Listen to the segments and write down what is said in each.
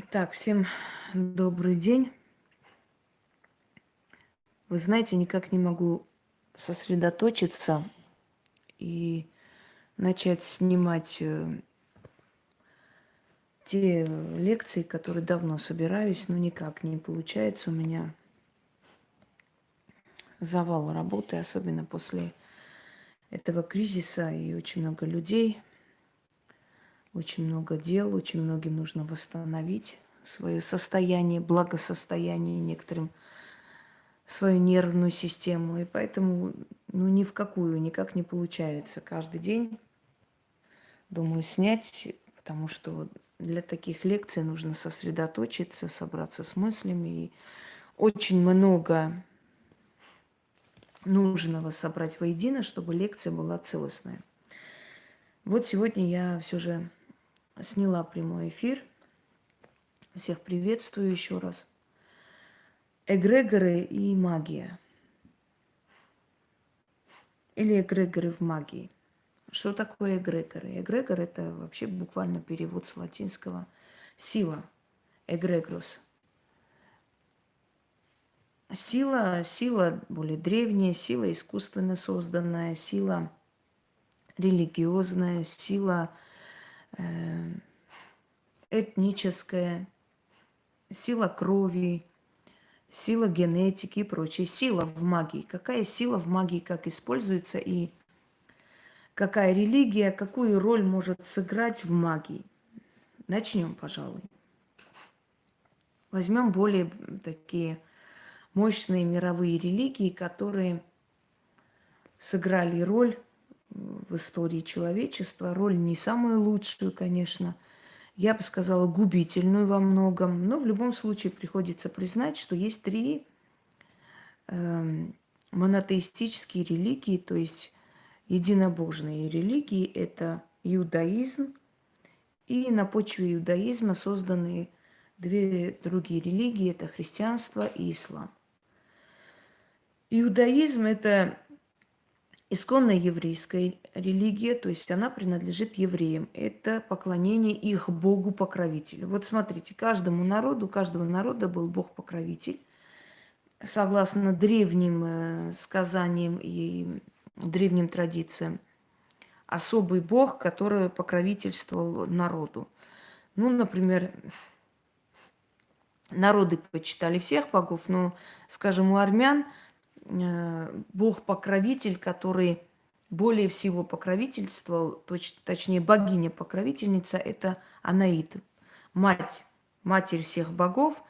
Итак, всем добрый день. Вы знаете, никак не могу сосредоточиться и начать снимать те лекции, которые давно собираюсь, но никак не получается. У меня завал работы, особенно после этого кризиса, и очень много людей, очень много дел, очень многим нужно восстановить свое состояние, благосостояние некоторым, свою нервную систему. И поэтому, ни в какую никак не получается каждый день, думаю, снять, потому что для таких лекций нужно сосредоточиться, собраться с мыслями. И очень много нужного собрать воедино, чтобы лекция была целостная. Вот сегодня я все же сняла прямой эфир. Всех приветствую еще раз. Эгрегоры и магия. Или эгрегоры в магии. Что такое эгрегоры? Эгрегор – это вообще буквально перевод с латинского «сила», эгрегорус. Сила более древняя, сила искусственно созданная, сила религиозная, сила этническая, сила крови, сила генетики и прочее. Сила в магии. Какая сила в магии, как используется и какая религия, какую роль может сыграть в магии. Начнем, пожалуй. Возьмем более такие мощные мировые религии, которые сыграли роль в истории человечества, роль не самую лучшую, конечно, я бы сказала, губительную во многом, но в любом случае приходится признать, что есть три монотеистические религии, то есть единобожные религии, это иудаизм, и на почве иудаизма созданы две другие религии, это христианство и ислам. Иудаизм – это исконная еврейская религия, то есть она принадлежит евреям. Это поклонение их Богу-покровителю. Вот смотрите, у каждого народа был Бог-покровитель. Согласно древним сказаниям и древним традициям, особый Бог, который покровительствовал народу. Ну, например, народы почитали всех богов, но, скажем, у армян бог-покровитель, который более всего покровительствовал, точнее, богиня-покровительница, это Анаит, матерь всех богов.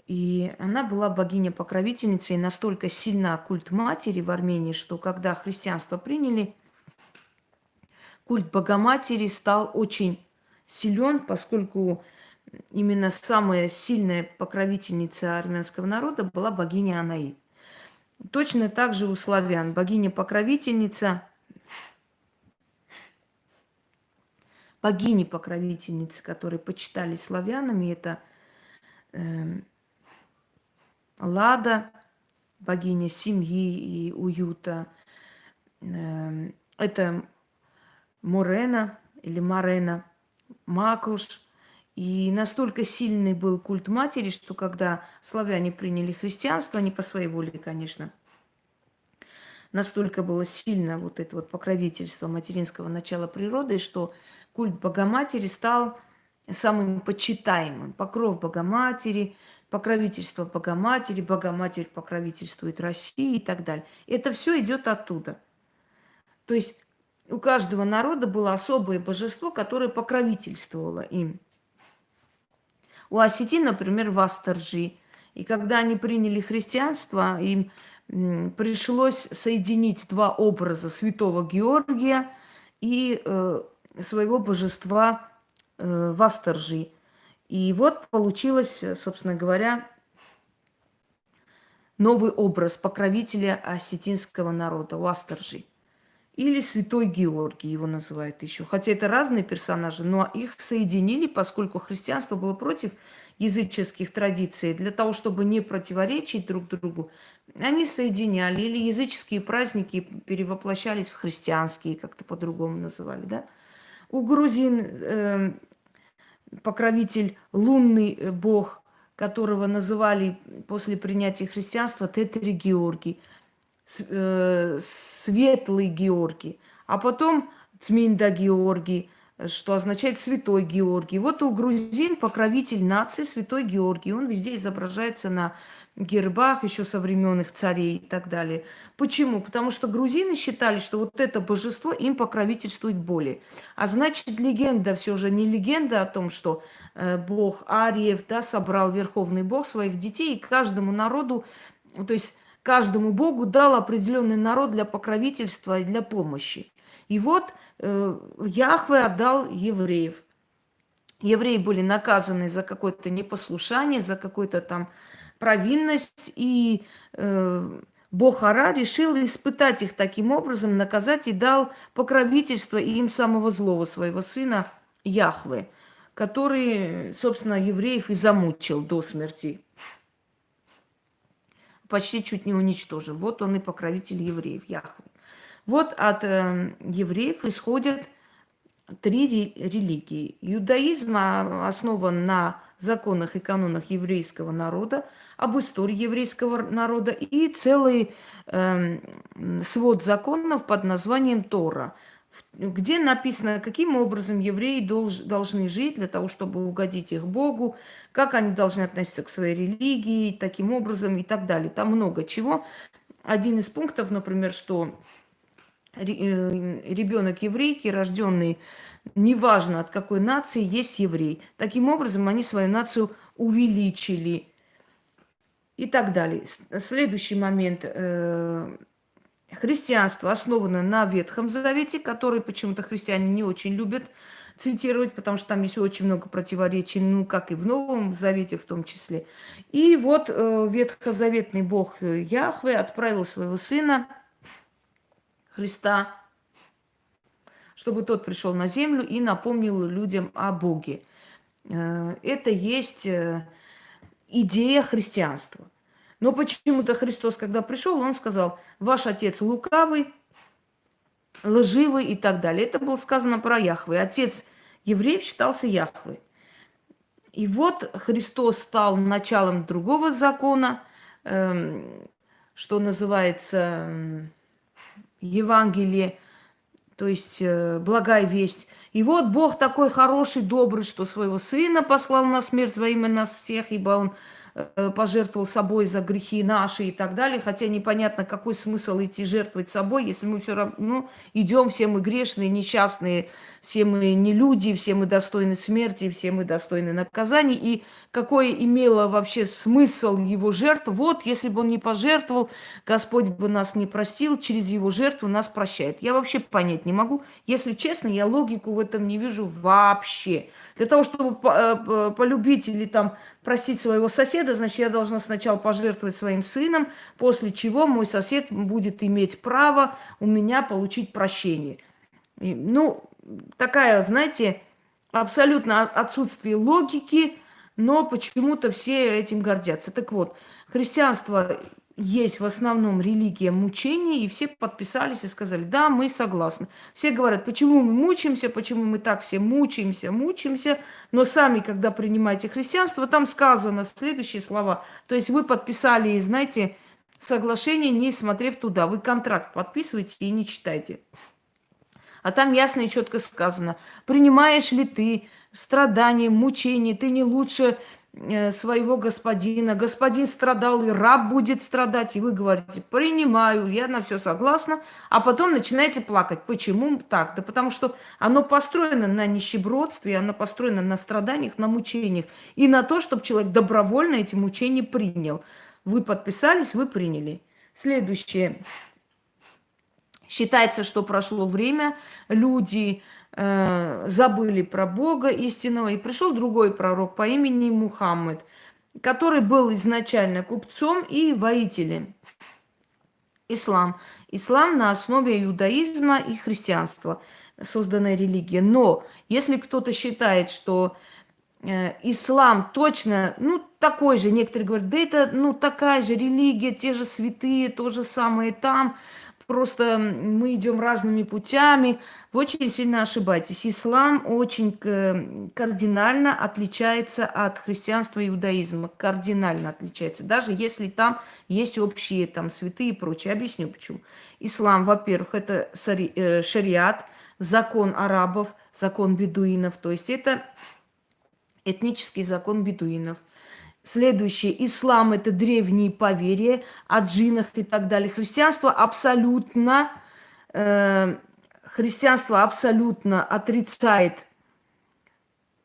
И она была богиня-покровительницей, и настолько сильна культ матери в Армении, что когда христианство приняли, культ Богоматери стал очень силен, поскольку именно самая сильная покровительница армянского народа была богиня Анаит. Точно так же у славян богиня-покровительница, богини-покровительницы, которые почитали славянами, это Лада, богиня семьи и уюта, это Морена или Марена, Макуш. И настолько сильный был культ матери, что когда славяне приняли христианство, не по своей воле, конечно, настолько было сильно вот это вот покровительство материнского начала природы, что культ Богоматери стал самым почитаемым. Покров Богоматери, покровительство Богоматери, Богоматерь покровительствует России и так далее. Это все идет оттуда. То есть у каждого народа было особое божество, которое покровительствовало им. У осетин, например, Васторжи. И когда они приняли христианство, им пришлось соединить два образа святого Георгия и своего божества Васторжи. И вот получилось, собственно говоря, новый образ покровителя осетинского народа, Васторжи. Или Святой Георгий его называют еще. Хотя это разные персонажи, но их соединили, поскольку христианство было против языческих традиций. Для того, чтобы не противоречить друг другу, они соединяли. Или языческие праздники перевоплощались в христианские, как-то по-другому называли. Да? У грузин покровитель лунный бог, которого называли после принятия христианства Тетри Георгий, светлый Георгий, а потом Цминда Георгий, что означает святой Георгий. Вот у грузин покровитель нации святой Георгий. Он везде изображается на гербах еще со времен их царей и так далее. Почему? Потому что грузины считали, что вот это божество им покровительствует более. А значит, легенда все же не легенда о том, что бог Ариев, да, собрал верховный бог своих детей и каждому народу, то есть каждому богу дал определенный народ для покровительства и для помощи. И вот Яхве отдал евреев. Евреи были наказаны за какое-то непослушание, за какую-то там провинность, и бог Ара решил испытать их таким образом, наказать, и дал покровительство им самого злого своего сына Яхве, который, собственно, евреев и замучил до смерти. Почти чуть не уничтожил. Вот он и покровитель евреев, Яхве. Вот от евреев исходят три религии. Иудаизм основан на законах и канонах еврейского народа, об истории еврейского народа и целый свод законов под названием Тора, где написано, каким образом евреи должны жить для того, чтобы угодить их Богу, как они должны относиться к своей религии, таким образом и так далее. Там много чего. Один из пунктов, например, что ребенок еврейки, рожденный неважно от какой нации, есть еврей. Таким образом, они свою нацию увеличили и так далее. Следующий момент. Христианство основано на Ветхом Завете, который почему-то христиане не очень любят цитировать, потому что там есть очень много противоречий, ну, как и в Новом Завете в том числе. И вот ветхозаветный бог Яхве отправил своего сына Христа, чтобы тот пришел на землю и напомнил людям о Боге. Это есть идея христианства. Но почему-то Христос, когда пришел, он сказал: ваш отец лукавый, лживый и так далее. Это было сказано про Яхве. Отец евреев считался Яхве. И вот Христос стал началом другого закона, что называется Евангелие, то есть благая весть. И вот Бог такой хороший, добрый, что своего Сына послал на смерть во имя нас всех, ибо Он пожертвовал собой за грехи наши и так далее. Хотя непонятно, какой смысл идти жертвовать собой, если мы все равно идем, все мы грешные, несчастные, все мы не люди, все мы достойны смерти, все мы достойны наказаний. И какой имело вообще смысл его жертва? Вот, если бы он не пожертвовал, Господь бы нас не простил, через его жертву нас прощает. Я вообще понять не могу. Если честно, я логику в этом не вижу вообще. Для того, чтобы полюбить или там простить своего соседа, значит, я должна сначала пожертвовать своим сыном, после чего мой сосед будет иметь право у меня получить прощение. И, ну, такая, знаете, абсолютно отсутствие логики, но почему-то все этим гордятся. Так вот, христианство есть в основном религия мучений, и все подписались и сказали: да, мы согласны. Все говорят: почему мы мучаемся, почему мы так все мучаемся, но сами, когда принимаете христианство, там сказано следующие слова. То есть вы подписали, знаете, соглашение, не смотрев туда. Вы контракт подписываете и не читаете. А там ясно и четко сказано: принимаешь ли ты страдания, мучения, ты не лучше своего господина. Господин страдал, и раб будет страдать. И вы говорите: принимаю, я на все согласна. А потом начинаете плакать. Почему так? Да потому что оно построено на нищебродстве, оно построено на страданиях, на мучениях. И на то, чтобы человек добровольно эти мучения принял. Вы подписались, вы приняли. Следующее. Считается, что прошло время, люди забыли про Бога истинного, и пришел другой пророк по имени Мухаммед, который был изначально купцом и воителем. Ислам. Ислам на основе иудаизма и христианства созданная религия. Но если кто-то считает, что ислам точно, ну, такой же, некоторые говорят: да это, ну, такая же религия, те же святые, то же самое там, просто мы идем разными путями. Вы очень сильно ошибаетесь. Ислам очень кардинально отличается от христианства и иудаизма. Кардинально отличается. Даже если там есть общие там святые и прочее. Объясню почему. Ислам, во-первых, это шариат, закон арабов, закон бедуинов. То есть это этнический закон бедуинов. Следующее. Ислам – это древние поверья о джиннах и так далее. Христианство абсолютно отрицает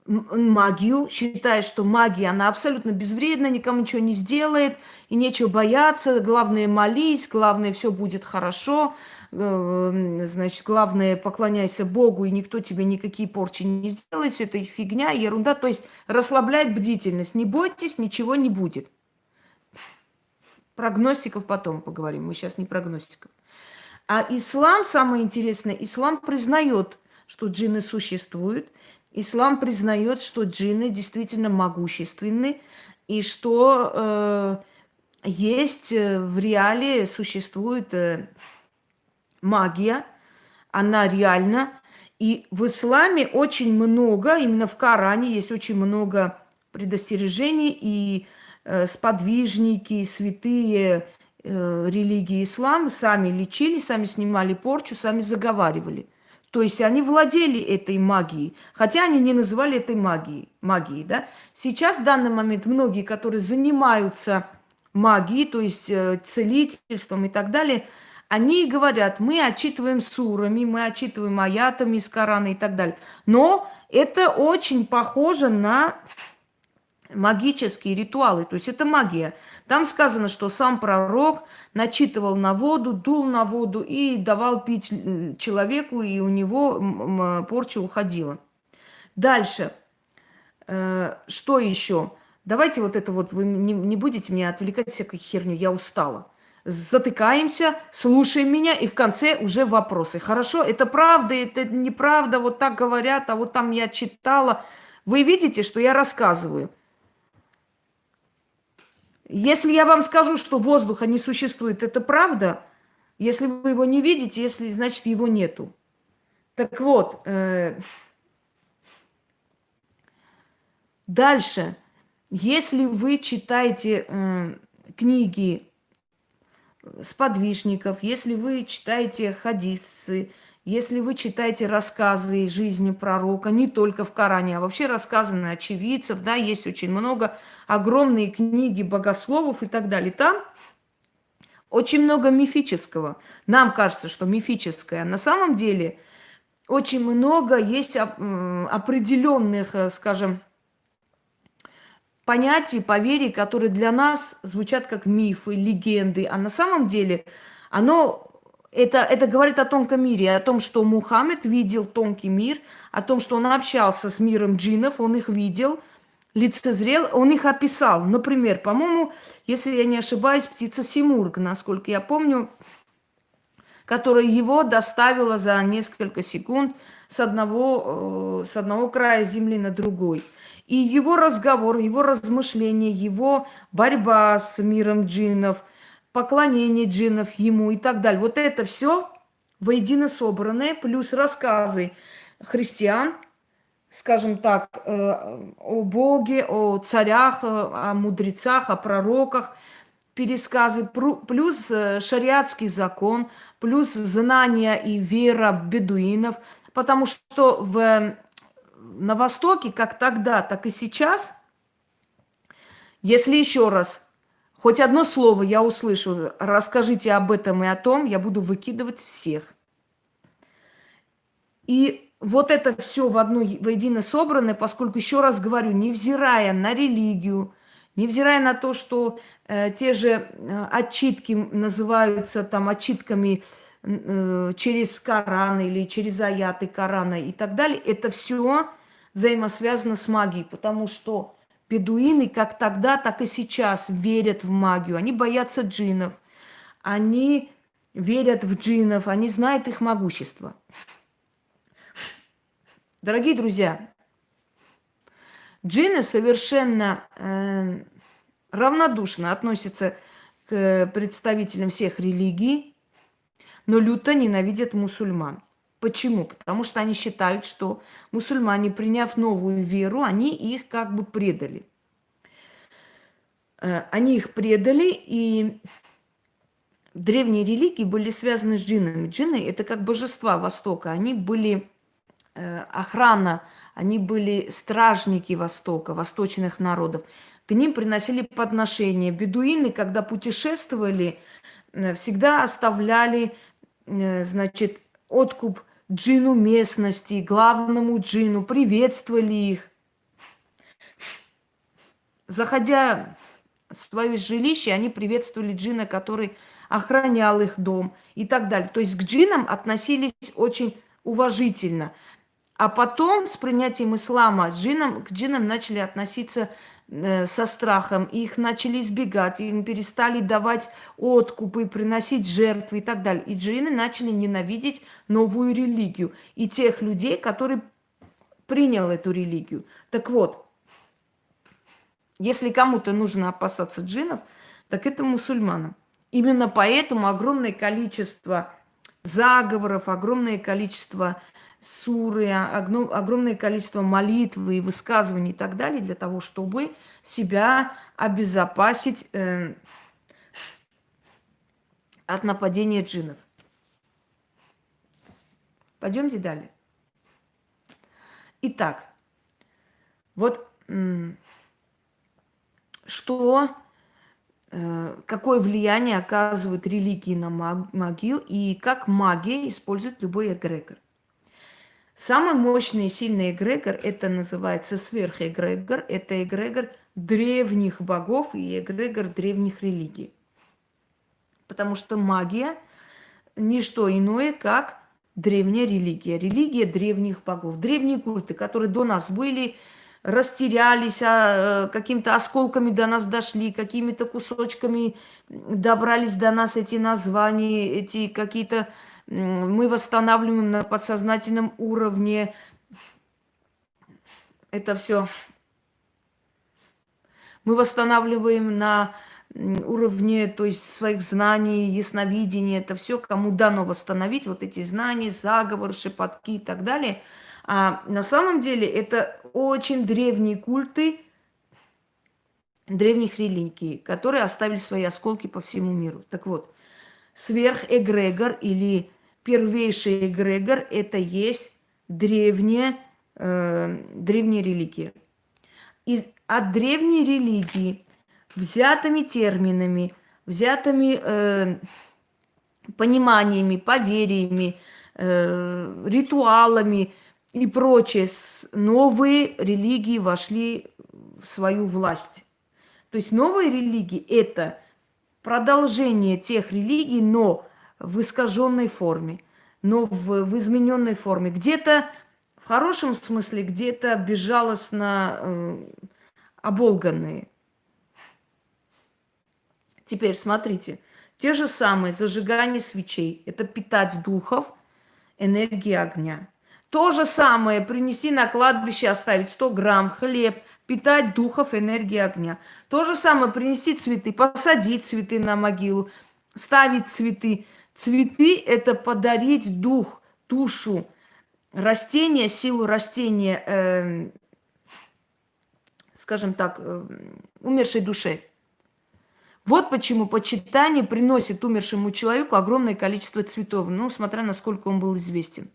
магию, считает, что магия, она абсолютно безвредна, никому ничего не сделает, и нечего бояться. Главное, молись, главное, все будет хорошо. Значит, главное, поклоняйся Богу, и никто тебе никакие порчи не сделает. Все это фигня, ерунда. То есть расслабляет бдительность. Не бойтесь, ничего не будет. Про гностиков потом поговорим. Мы сейчас не про гностиков. А ислам, самое интересное, ислам признает, что джинны существуют. Ислам признает, что джинны действительно могущественны, и что есть в реале, существует магия, она реальна. И в исламе очень много, именно в Коране есть очень много предостережений, и сподвижники, и святые религии ислама сами лечили, сами снимали порчу, сами заговаривали. То есть они владели этой магией, хотя они не называли этой магией, да. Сейчас в данный момент многие, которые занимаются магией, то есть целительством и так далее, они говорят, мы отчитываем сурами, мы отчитываем аятами из Корана и так далее. Но это очень похоже на магические ритуалы, то есть это магия. Там сказано, что сам пророк начитывал на воду, дул на воду и давал пить человеку, и у него порча уходила. Дальше. Что еще? Давайте вот это вот, вы не будете меня отвлекать всякой херню, я устала. Затыкаемся, слушаем меня, и в конце уже вопросы. Хорошо, это правда, это неправда, вот так говорят, а вот там я читала. Вы видите, что я рассказываю. Если я вам скажу, что воздуха не существует, это правда? Если вы его не видите, если, значит, его нету. Так вот, дальше. Если вы читаете книги сподвижников, если вы читаете хадисы, если вы читаете рассказы жизни пророка, не только в Коране, а вообще рассказы на очевидцев, да, есть очень много, огромные книги богословов и так далее. Там очень много мифического. Нам кажется, что мифическое. На самом деле очень много есть определенных, скажем, понятий, поверий, которые для нас звучат как мифы, легенды. А на самом деле это говорит о тонком мире, о том, что Мухаммед видел тонкий мир, о том, что он общался с миром джиннов, он их видел, лицезрел, он их описал. Например, по-моему, если я не ошибаюсь, птица Симург, насколько я помню, которая его доставила за несколько секунд с одного края земли на другой. И его разговор, его размышления, его борьба с миром джиннов, поклонение джиннов ему и так далее. Вот это все воедино собранное, плюс рассказы христиан, скажем так, о Боге, о царях, о мудрецах, о пророках, пересказы, плюс шариатский закон, плюс знания и вера бедуинов, потому что на Востоке, как тогда, так и сейчас, если еще раз хоть одно слово я услышу, расскажите об этом и о том, я буду выкидывать всех. И вот это все воедино собранное, поскольку, еще раз говорю, невзирая на религию, невзирая на то, что те же отчитки называются там отчитками через Коран или через аяты Корана и так далее, это все взаимосвязано с магией, потому что бедуины как тогда, так и сейчас верят в магию. Они боятся джиннов, они верят в джиннов, они знают их могущество. Дорогие друзья, джинны совершенно равнодушно относятся к представителям всех религий. но люто ненавидят мусульман. Почему? Потому что они считают, что мусульмане, приняв новую веру, они их как бы предали. Они их предали, и древние религии были связаны с джиннами. Джинны – это как божества Востока. Они были охрана, они были стражники Востока, восточных народов. К ним приносили подношения. Бедуины, когда путешествовали, всегда оставляли, значит, откуп джину местности, главному джину, приветствовали их. Заходя в свое жилище, они приветствовали джина, который охранял их дом и так далее. То есть к джинам относились очень уважительно. А потом, с принятием ислама, к джинам начали относиться со страхом, их начали избегать, им перестали давать откупы, приносить жертвы и так далее. И джинны начали ненавидеть новую религию и тех людей, которые приняли эту религию. Так вот, если кому-то нужно опасаться джиннов, так это мусульманам. Именно поэтому огромное количество заговоров, огромное количество суры, огромное количество молитв и высказываний и так далее, для того, чтобы себя обезопасить от нападения джиннов. Пойдемте далее. Итак, вот какое влияние оказывают религии на магию и как магия использует любой эгрегор. Самый мощный и сильный эгрегор, это называется сверхэгрегор, это эгрегор древних богов и эгрегор древних религий. Потому что магия – не что иное, как древняя религия, религия древних богов, древние культы, которые до нас были, растерялись, какими-то осколками до нас дошли, какими-то кусочками добрались до нас эти названия, эти какие-то... Мы восстанавливаем на подсознательном уровне это все. Мы восстанавливаем на уровне, то есть своих знаний, ясновидения. Это все, кому дано восстановить вот эти знания, заговоры, шепотки и так далее. А на самом деле это очень древние культы древних религий, которые оставили свои осколки по всему миру. Так вот, сверхэгрегор или первейший эгрегор – это есть древняя религия. И от древней религии взятыми терминами, взятыми пониманиями, поверьями, ритуалами и прочее, новые религии вошли в свою власть. То есть новые религии – это продолжение тех религий, но в искаженной форме, но в измененной форме. Где-то в хорошем смысле, где-то безжалостно оболганные. Теперь смотрите, те же самые зажигание свечей – это питать духов энергией огня. То же самое принести на кладбище, оставить 100 грамм хлеб, питать духов энергией огня. То же самое принести цветы, посадить цветы на могилу, ставить цветы. Цветы – это подарить дух, душу растения, силу растения, скажем так, умершей душе. Вот почему почитание приносит умершему человеку огромное количество цветов, ну, смотря насколько он был известен.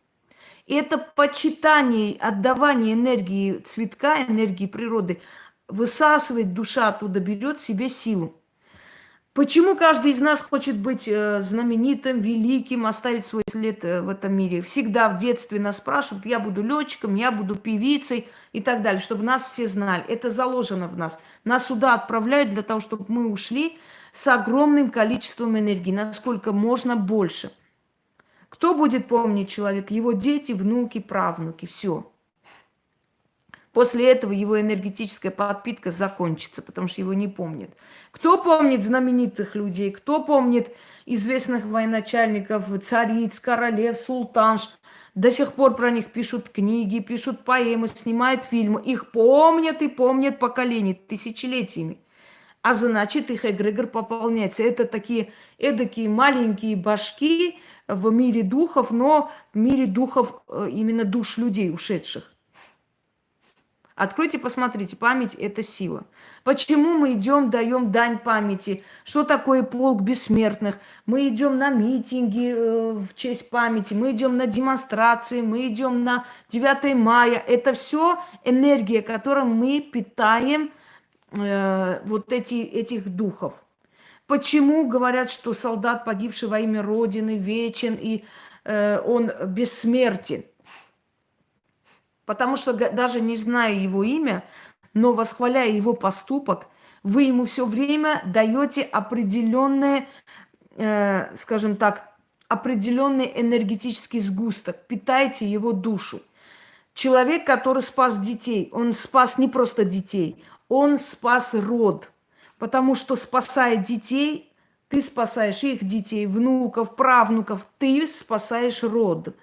И это почитание, отдавание энергии цветка, энергии природы, высасывает душа оттуда, берет себе силу. Почему каждый из нас хочет быть знаменитым, великим, оставить свой след в этом мире? Всегда в детстве нас спрашивают, я буду летчиком, я буду певицей и так далее, чтобы нас все знали. Это заложено в нас. Нас сюда отправляют для того, чтобы мы ушли с огромным количеством энергии, насколько можно больше. Кто будет помнить человека? Его дети, внуки, правнуки, все. После этого его энергетическая подпитка закончится, потому что его не помнят. Кто помнит знаменитых людей, кто помнит известных военачальников, цариц, королев, султанш. До сих пор про них пишут книги, пишут поэмы, снимают фильмы. Их помнят и помнят поколения, тысячелетиями. А значит, их эгрегор пополняется. Это такие эдакие маленькие башки, в мире духов, но в мире духов именно душ людей ушедших. Откройте, посмотрите, память – это сила. Почему мы идем, даем дань памяти? Что такое полк бессмертных? Мы идем на митинги в честь памяти, мы идем на демонстрации, мы идем на 9 мая. Это все энергия, которой мы питаем вот этих духов. Почему говорят, что солдат, погибший во имя Родины, вечен и он бессмертен? Потому что даже не зная его имя, но восхваляя его поступок, вы ему все время даете определенное, скажем так, определенный энергетический сгусток, питаете его душу. Человек, который спас детей, он спас не просто детей, он спас род. Потому что, спасая детей, ты спасаешь их детей, внуков, правнуков, ты спасаешь род.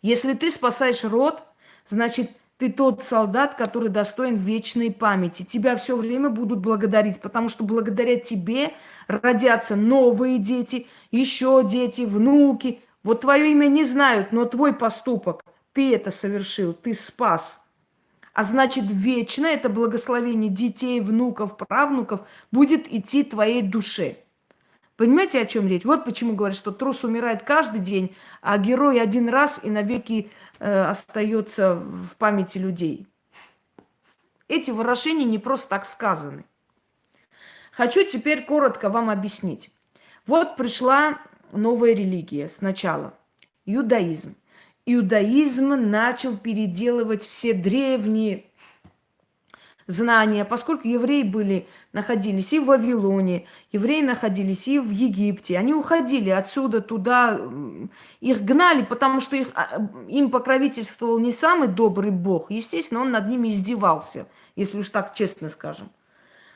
Если ты спасаешь род, значит, ты тот солдат, который достоин вечной памяти. Тебя все время будут благодарить, потому что благодаря тебе родятся новые дети, еще дети, внуки. Вот твое имя не знают, но твой поступок, ты это совершил, ты спас. А значит, вечно это благословение детей, внуков, правнуков будет идти твоей душе. Понимаете, о чем речь? Вот почему говорят, что трус умирает каждый день, а герой один раз и навеки остается в памяти людей. Эти выражения не просто так сказаны. Хочу теперь коротко вам объяснить. Вот пришла новая религия сначала, иудаизм. Иудаизм начал переделывать все древние знания, поскольку евреи находились и в Вавилоне, евреи находились и в Египте. Они уходили отсюда туда, их гнали, потому что им покровительствовал не самый добрый Бог. Естественно, он над ними издевался, если уж так честно скажем.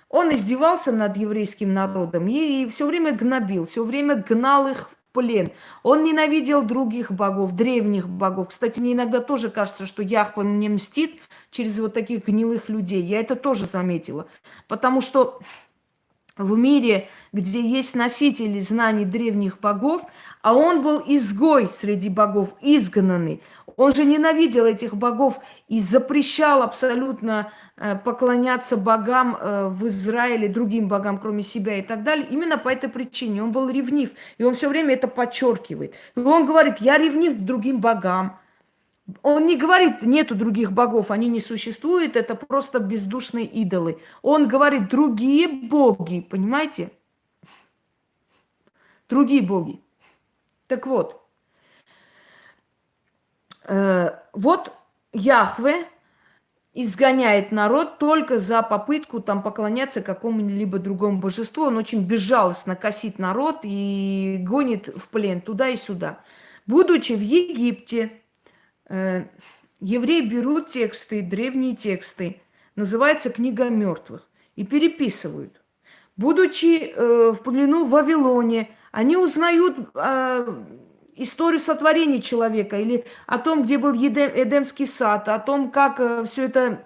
Он издевался над еврейским народом и все время гнобил, все время гнал их в плен. Он ненавидел других богов, древних богов. Кстати, мне иногда тоже кажется, что Яхве мне мстит через вот таких гнилых людей. Я это тоже заметила. Потому что в мире, где есть носители знаний древних богов, а он был изгой среди богов, изгнанный. Он же ненавидел этих богов и запрещал абсолютно поклоняться богам в Израиле, другим богам, кроме себя и так далее. Именно по этой причине он был ревнив. И он все время это подчеркивает. И он говорит, я ревнив к другим богам. Он не говорит, нету других богов, они не существуют, это просто бездушные идолы. Он говорит, другие боги, понимаете? Другие боги. Так вот, вот Яхве изгоняет народ только за попытку там поклоняться какому-либо другому божеству. Он очень безжалостно косит народ и гонит в плен туда и сюда. Будучи в Египте, евреи берут тексты, древние тексты, называется «Книга мертвых», и переписывают. Будучи в плену в Вавилоне, они узнают историю сотворения человека или о том, где был Эдемский сад, о том, как все это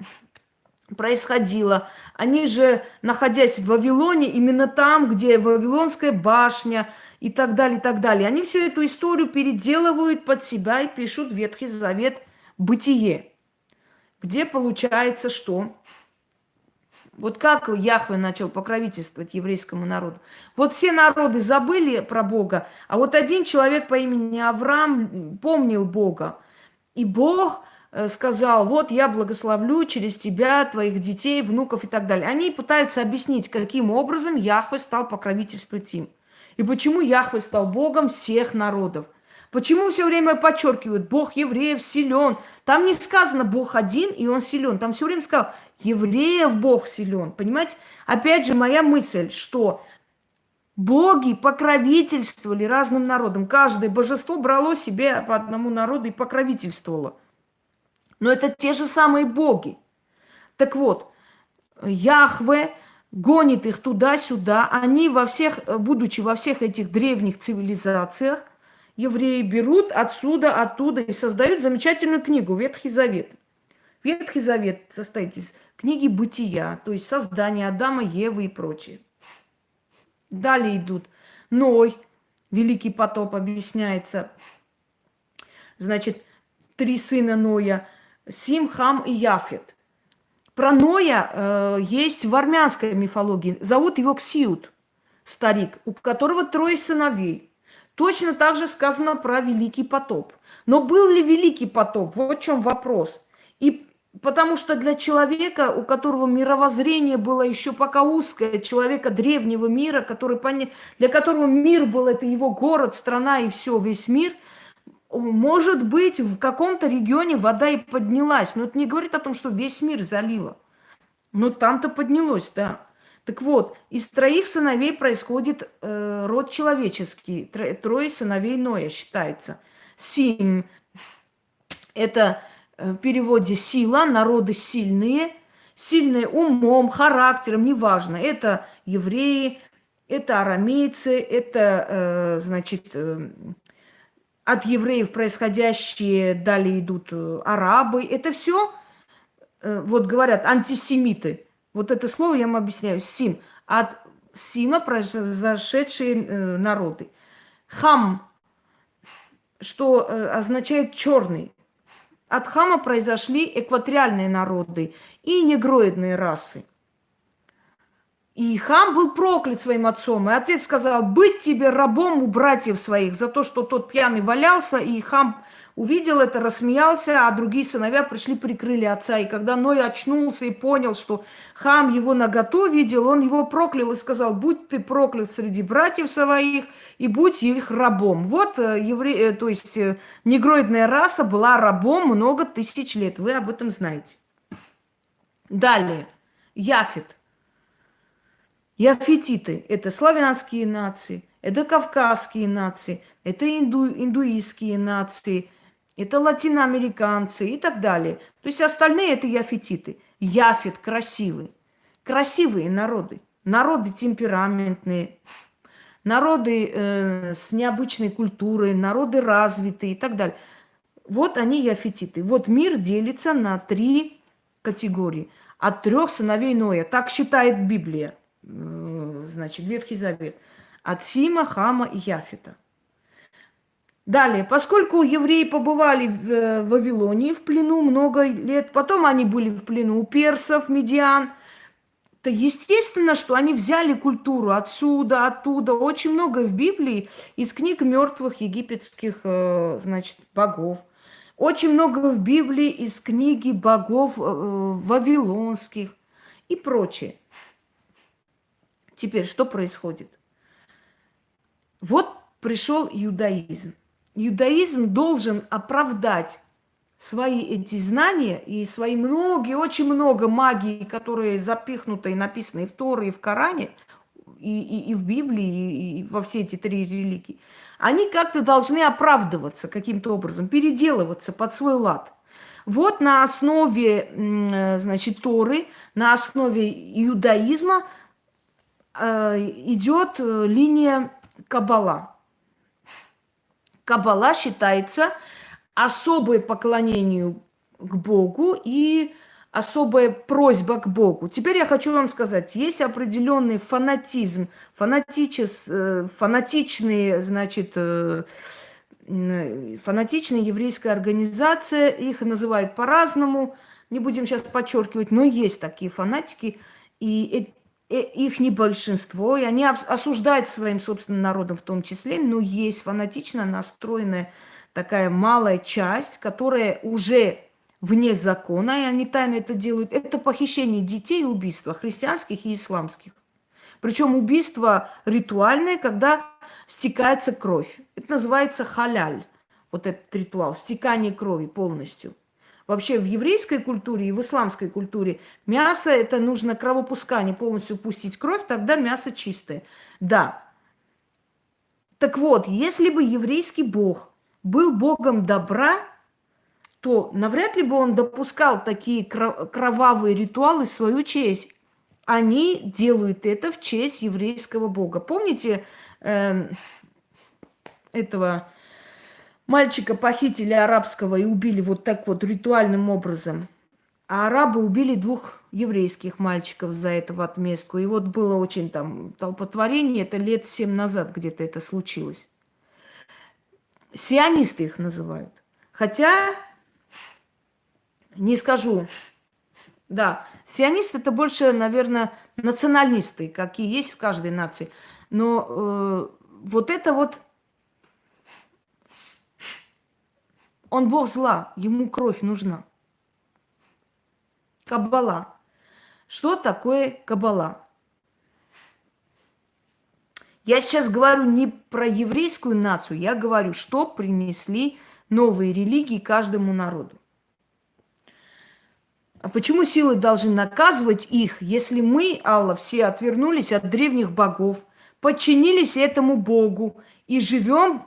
происходило. Они же, находясь в Вавилоне, именно там, где Вавилонская башня и так далее, они всю эту историю переделывают под себя и пишут Ветхий Завет, Бытие, где получается что? Вот как Яхве начал покровительствовать еврейскому народу. Вот все народы забыли про Бога, а вот один человек по имени Авраам помнил Бога. И Бог сказал, вот я благословлю через тебя, твоих детей, внуков и так далее. Они пытаются объяснить, каким образом Яхве стал покровительствовать им. И почему Яхве стал Богом всех народов. Почему все время подчеркивают, Бог евреев силен. Там не сказано Бог один, и он силен. Там все время сказал, евреев Бог силен. Понимаете? Опять же, моя мысль, что боги покровительствовали разным народам. Каждое божество брало себе по одному народу и покровительствовало. Но это те же самые боги. Так вот, Яхве гонит их туда-сюда. Они будучи во всех этих древних цивилизациях, евреи берут отсюда, оттуда и создают замечательную книгу «Ветхий Завет». Ветхий Завет состоит из книги Бытия, то есть создания Адама, Евы и прочее. Далее идут Ной, Великий потоп объясняется. Значит, 3 сына Ноя, Сим, Хам и Яфет. Про Ноя есть в армянской мифологии. Зовут его Ксиут, старик, у которого 3 сыновей. Точно так же сказано про Великий потоп. Но был ли Великий потоп? Вот в чем вопрос. И потому что для человека, у которого мировоззрение было еще пока узкое, человека древнего мира, для которого мир был, это его город, страна и все, весь мир, может быть, в каком-то регионе вода и поднялась. Но это не говорит о том, что весь мир залило. Но там-то поднялось, да. Так вот, из 3 сыновей происходит род человеческий. 3 сыновей Ноя считается. Сим – это в переводе сила, народы сильные умом, характером, неважно. Это евреи, это арамейцы, это, значит, от евреев происходящие, далее идут арабы. Это все, вот говорят, антисемиты. Вот это слово я вам объясняю. Сим. От Сима произошедшие народы. Хам, что означает черный. От Хама произошли экваториальные народы и негроидные расы. И Хам был проклят своим отцом. И отец сказал: быть тебе рабом у братьев своих за то, что тот пьяный валялся. И Хам увидел это, рассмеялся, а другие сыновья пришли, прикрыли отца. И когда Ной очнулся и понял, что Хам его наготу видел, он его проклял и сказал: будь ты проклят среди братьев своих и будь их рабом. Вот то есть негроидная раса была рабом много тысяч лет. Вы об этом знаете. Далее. Яфет. Яфетиты – это славянские нации, это кавказские нации, это индуистские нации, это латиноамериканцы и так далее. То есть остальные – это яфетиты. Яфет – красивые. Красивые народы. Народы темпераментные, народы с необычной культурой, народы развитые и так далее. Вот они яфетиты. Вот мир делится на 3 категории. От 3 сыновей Ноя. Так считает Библия. Значит, Ветхий Завет. От Сима, Хама и Яфета. Далее, поскольку евреи побывали в Вавилонии в плену много лет, потом они были в плену у персов, медиан, то естественно, что они взяли культуру отсюда, оттуда. Очень много в Библии из книг мертвых египетских, значит, богов. Очень много в Библии из книги богов вавилонских и прочее. Теперь что происходит? Вот пришел иудаизм. Иудаизм должен оправдать свои эти знания и свои очень много магии, которые запихнуты и написаны и в Торе, и в Коране, и в Библии, и во все эти 3 религии. Они как-то должны оправдываться каким-то образом, переделываться под свой лад. Вот на основе, значит, Торы, на основе иудаизма идет линия Каббала. Каббала считается особое поклонению к Богу и особая просьба к Богу. Теперь я хочу вам сказать, есть определенный фанатизм, фанатичные, значит, фанатичная еврейская организация, их называют по-разному, не будем сейчас подчеркивать, но есть такие фанатики, и их не большинство, и они осуждают своим собственным народом в том числе, но есть фанатично настроенная такая малая часть, которая уже вне закона, и они тайно это делают. Это похищение детей и убийства христианских и исламских. Причем убийство ритуальное, когда стекается кровь. Это называется халяль, вот этот ритуал, стекание крови полностью. Вообще в еврейской культуре и в исламской культуре мясо – это нужно кровопускание, полностью пустить кровь, тогда мясо чистое. Да. Так вот, если бы еврейский бог был богом добра, то навряд ли бы он допускал такие кровавые ритуалы в свою честь. Они делают это в честь еврейского бога. Помните этого мальчика похитили арабского и убили вот так вот ритуальным образом? А арабы убили 2 еврейских мальчиков за это в отместку. И вот было очень там толпотворение, это лет 7 назад где-то это случилось. Сионисты их называют. Хотя, не скажу, да, сионисты это больше, наверное, националисты, какие есть в каждой нации. Но вот это вот, он бог зла, ему кровь нужна. Каббала. Что такое каббала? Я сейчас говорю не про еврейскую нацию, я говорю, что принесли новые религии каждому народу. А почему силы должны наказывать их, если мы, Алла, все отвернулись от древних богов, подчинились этому Богу и живем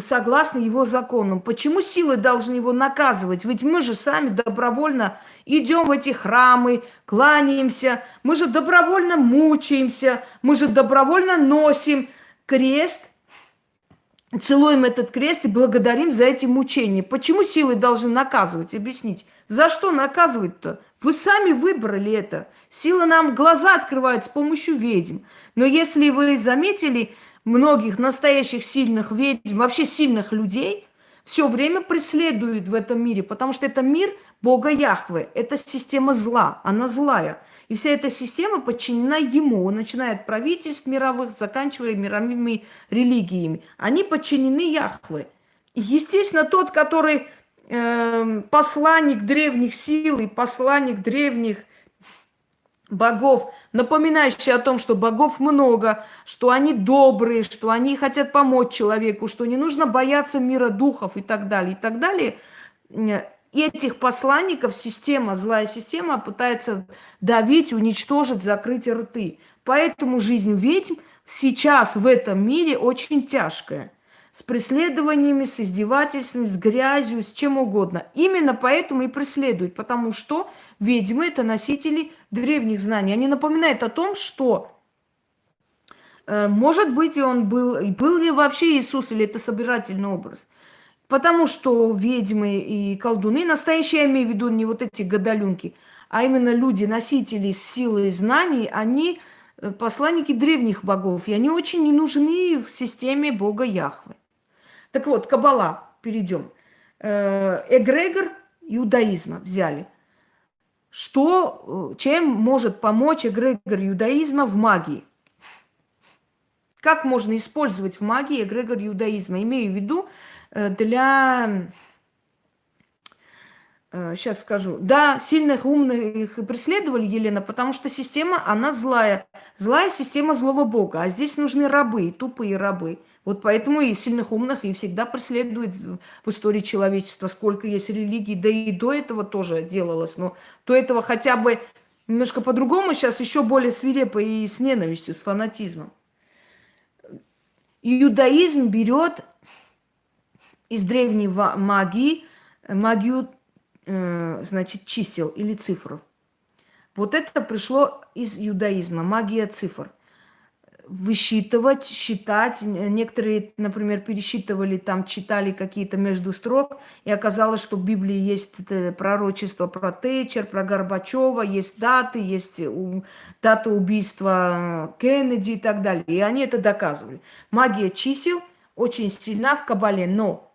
согласно его законам? Почему силы должны его наказывать? Ведь мы же сами добровольно идем в эти храмы, кланяемся, мы же добровольно мучаемся, мы же добровольно носим крест, целуем этот крест и благодарим за эти мучения. Почему силы должны наказывать? Объясните. За что наказывать-то? Вы сами выбрали это. Сила нам глаза открывает с помощью ведьм. Но если вы заметили, многих настоящих сильных ведьм, вообще сильных людей, все время преследуют в этом мире, потому что это мир Бога Яхве. Это система зла, она злая. И вся эта система подчинена ему, начиная от правительств мировых, заканчивая мировыми религиями. Они подчинены Яхве. И, естественно, тот, который посланник древних сил и посланник древних богов, напоминающий о том, что богов много, что они добрые, что они хотят помочь человеку, что не нужно бояться мира духов и так далее, и так далее. И этих посланников система, злая система пытается давить, уничтожить, закрыть рты. Поэтому жизнь ведьм сейчас в этом мире очень тяжкая. С преследованиями, с издевательствами, с грязью, с чем угодно. Именно поэтому и преследуют, потому что ведьмы – это носители древних знаний. Они напоминают о том, что, может быть, он был ли вообще Иисус, или это собирательный образ. Потому что ведьмы и колдуны, настоящие, я имею в виду не вот эти гадалюнки, а именно люди, носители силы и знаний, они посланники древних богов, и они очень не нужны в системе Бога Яхвы. Так вот, каббала, перейдем. Эгрегор иудаизма взяли. Чем может помочь эгрегор иудаизма в магии? Как можно использовать в магии эгрегор иудаизма? Имею в виду для... Сейчас скажу. Да, сильных, умных преследовали, Елена, потому что система, она злая. Злая система злого бога. А здесь нужны рабы, тупые рабы. Вот поэтому и сильных, умных и всегда преследует в истории человечества. Сколько есть религий, да и до этого тоже делалось. Но до этого хотя бы немножко по-другому, сейчас еще более свирепо и с ненавистью, с фанатизмом. Иудаизм берет из древней магии магию, значит, чисел или цифр. Вот это пришло из иудаизма, магия цифр. Высчитывать, считать. Некоторые, например, пересчитывали, там читали какие-то между строк, и оказалось, что в Библии есть пророчество про Тэтчер, про Горбачева, есть даты, есть дата убийства Кеннеди и так далее. И они это доказывали. Магия чисел очень сильна в Каббале, но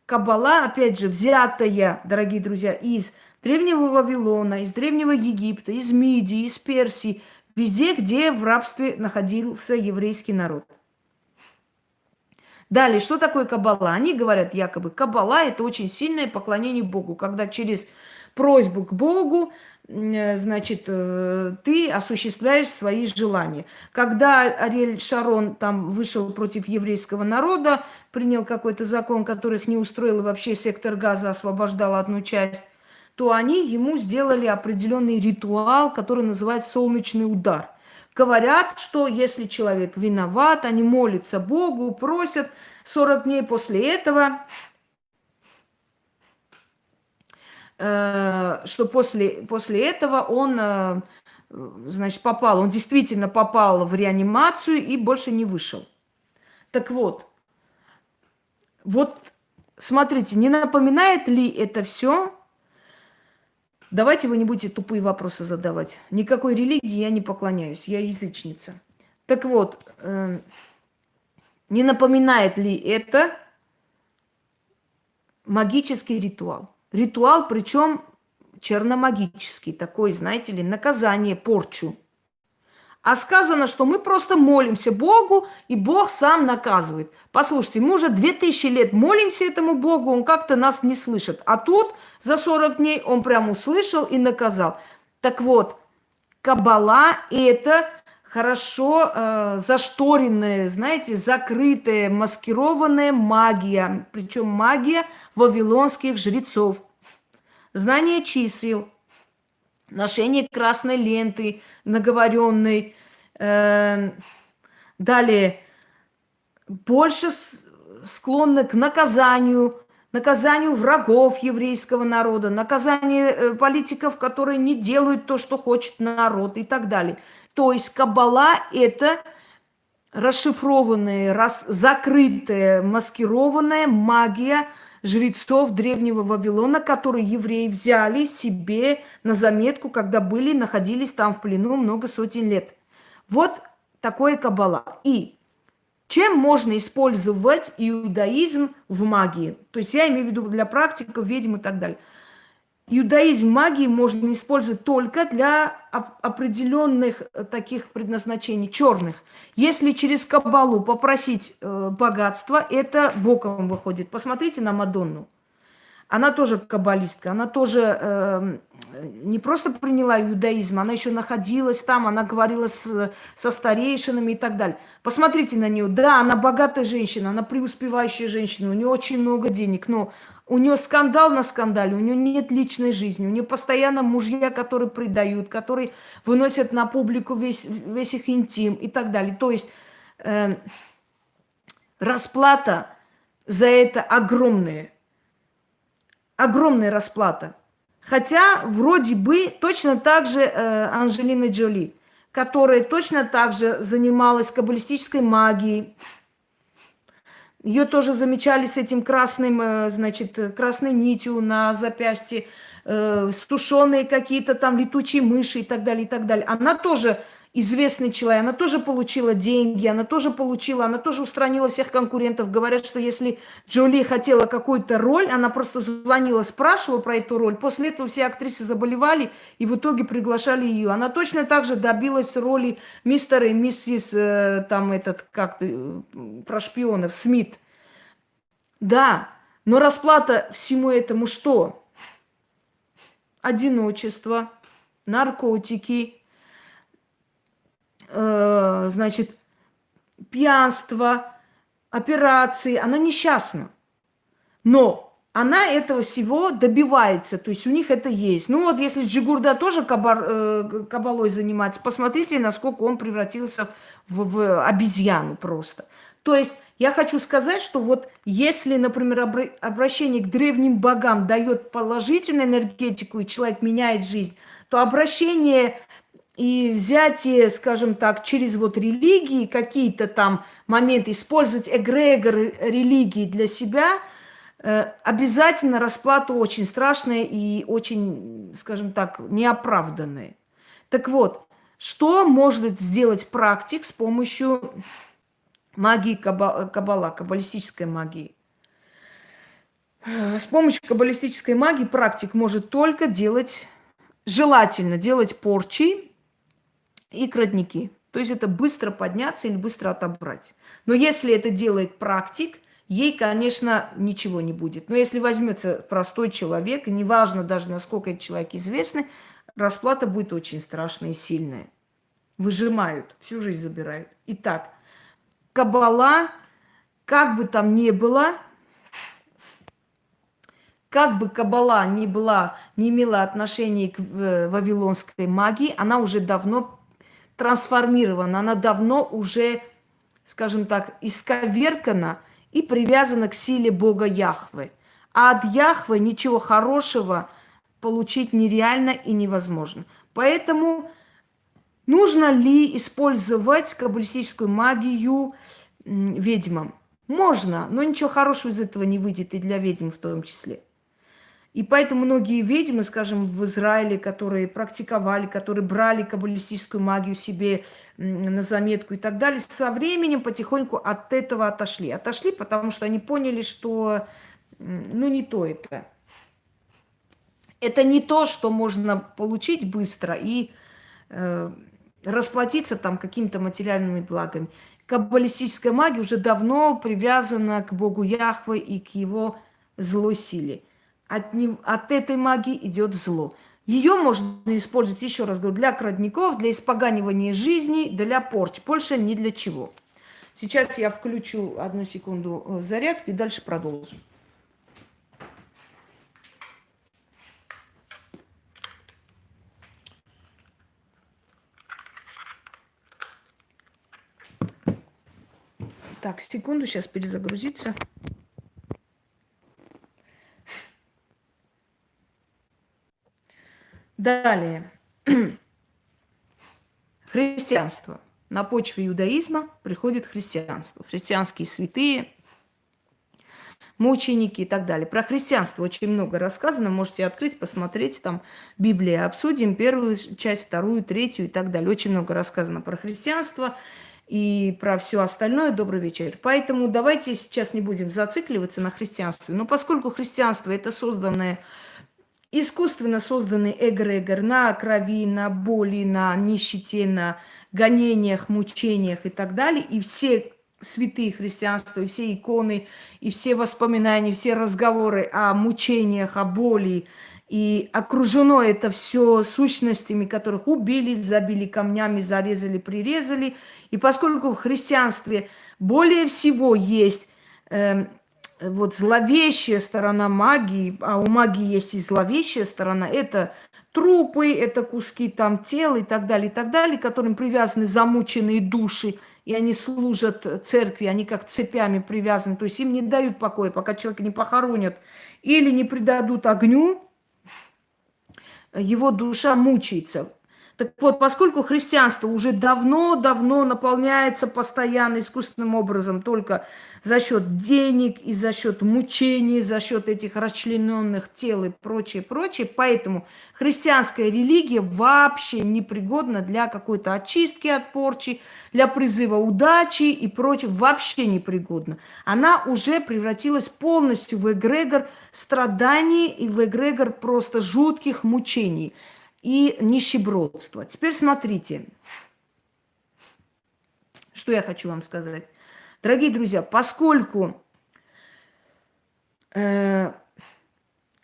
Каббала, опять же, взятая, дорогие друзья, из древнего Вавилона, из древнего Египта, из Мидии, из Персии, везде, где в рабстве находился еврейский народ. Далее, что такое каббала? Они говорят, якобы, каббала – это очень сильное поклонение Богу, когда через просьбу к Богу, значит, ты осуществляешь свои желания. Когда Ариэль Шарон там вышел против еврейского народа, принял какой-то закон, который их не устроил, и вообще сектор Газа освобождал одну часть, то они ему сделали определенный ритуал, который называется солнечный удар. Говорят, что если человек виноват, они молятся Богу, просят 40 дней после этого, что после этого он, значит, он действительно попал в реанимацию и больше не вышел. Так вот, смотрите, не напоминает ли это все? Давайте вы не будете тупые вопросы задавать. Никакой религии я не поклоняюсь, я язычница. Так вот, не напоминает ли это магический ритуал. Ритуал, причем черномагический, такой, знаете ли, наказание, порчу. А сказано, что мы просто молимся Богу, и Бог сам наказывает. Послушайте, мы уже 2000 лет молимся этому Богу, он как-то нас не слышит. А тут за 40 дней он прям услышал и наказал. Так вот, Каббала – это хорошо зашторенная, знаете, закрытая, маскированная магия. Причем магия вавилонских жрецов. Знание чисел, ношение красной ленты, наговоренной. Далее, больше склонны к наказанию врагов еврейского народа, наказанию политиков, которые не делают то, что хочет народ и так далее. То есть Каббала – это расшифрованная, закрытая, маскированная магия жрецов древнего Вавилона, которые евреи взяли себе на заметку, когда находились там в плену много сотен лет. Вот такое Каббала. И чем можно использовать иудаизм в магии? То есть я имею в виду для практиков, ведьм и так далее. Иудаизм магии можно использовать только для определенных таких предназначений, черных. Если через Каббалу попросить богатства, это боком выходит. Посмотрите на Мадонну. Она тоже каббалистка, она тоже не просто приняла иудаизм, она еще находилась там, она говорила со старейшинами и так далее. Посмотрите на нее. Да, она богатая женщина, она преуспевающая женщина, у нее очень много денег, но у нее скандал на скандале, у нее нет личной жизни, у нее постоянно мужья, которые предают, которые выносят на публику весь их интим и так далее. То есть расплата за это огромная. Огромная расплата. Хотя вроде бы точно так же Анджелина Джоли, которая точно так же занималась каббалистической магией. Ее тоже замечали с этим красным, значит, красной нитью на запястье, стушеные какие-то там летучие мыши и так далее, и так далее. Она тоже известный человек, она тоже получила деньги, она тоже устранила всех конкурентов. Говорят, что если Джоли хотела какую-то роль, она просто звонила, спрашивала про эту роль. После этого все актрисы заболевали и в итоге приглашали ее. Она точно так же добилась роли мистера и миссис, про шпионов, Смит. Да, но расплата всему этому что? Одиночество, наркотики, значит, пьянство, операции. Она несчастна. Но она этого всего добивается. То есть у них это есть. Ну вот если Джигурда тоже кабалой занимается, посмотрите, насколько он превратился в обезьяну просто. То есть я хочу сказать, что вот если, например, обращение к древним богам дает положительную энергетику, и человек меняет жизнь, то обращение и взятие, скажем так, через вот религии, какие-то там моменты, использовать эгрегор религии для себя, обязательно расплата очень страшная и очень, скажем так, неоправданная. Так вот, что может сделать практик с помощью магии Каббала, каббалистической магии? С помощью каббалистической магии практик может только желательно делать порчи и крадники. То есть это быстро подняться или быстро отобрать. Но если это делает практик, ей, конечно, ничего не будет. Но если возьмется простой человек, и неважно даже, насколько этот человек известный, расплата будет очень страшная и сильная. Выжимают, всю жизнь забирают. Итак, Каббала, как бы там ни было, как бы Каббала не имела отношения к вавилонской магии, она уже давно трансформирована, она давно уже, скажем так, исковеркана и привязана к силе Бога Яхве. А от Яхве ничего хорошего получить нереально и невозможно. Поэтому нужно ли использовать каббалистическую магию ведьмам? Можно, но ничего хорошего из этого не выйдет и для ведьм в том числе. И поэтому многие ведьмы, скажем, в Израиле, которые практиковали, которые брали каббалистическую магию себе на заметку и так далее, со временем потихоньку от этого отошли. Отошли, потому что они поняли, что ну, не то это. Это не то, что можно получить быстро и расплатиться там какими-то материальными благами. Каббалистическая магия уже давно привязана к богу Яхве и к его злой силе. От этой магии идет зло. Ее можно использовать, еще раз говорю, для крадников, для испоганивания жизни, для порчи. Больше ни для чего. Сейчас я включу, одну секунду, зарядку и дальше продолжим. Так, секунду, сейчас перезагрузится. Далее. Христианство. На почве иудаизма приходит христианство. Христианские святые, мученики и так далее. Про христианство очень много рассказано. Можете открыть, посмотреть. Там Библия обсудим. Первую часть, вторую, третью и так далее. Очень много рассказано про христианство и про все остальное. Добрый вечер. Поэтому давайте сейчас не будем зацикливаться на христианстве. Но поскольку христианство – это искусственно созданный эгрегор на крови, на боли, на нищете, на гонениях, мучениях и так далее, и все святые христианства, и все иконы, и все воспоминания, все разговоры о мучениях, о боли, и окружено это все сущностями, которых убили, забили камнями, зарезали, прирезали. И поскольку в христианстве более всего есть вот зловещая сторона магии, а у магии есть и зловещая сторона, это трупы, это куски там тел и так далее, к которым привязаны замученные души, и они служат церкви, они как цепями привязаны, то есть им не дают покоя, пока человека не похоронят или не предадут огню, его душа мучается. Так вот, поскольку христианство уже давно-давно наполняется постоянно искусственным образом только за счет денег и за счет мучений, за счет этих расчлененных тел и прочее, поэтому христианская религия вообще непригодна для какой-то очистки от порчи, для призыва удачи и прочее, вообще непригодна. Она уже превратилась полностью в эгрегор страданий и в эгрегор просто жутких мучений и нищебродство. Теперь смотрите, что я хочу вам сказать. Дорогие друзья, поскольку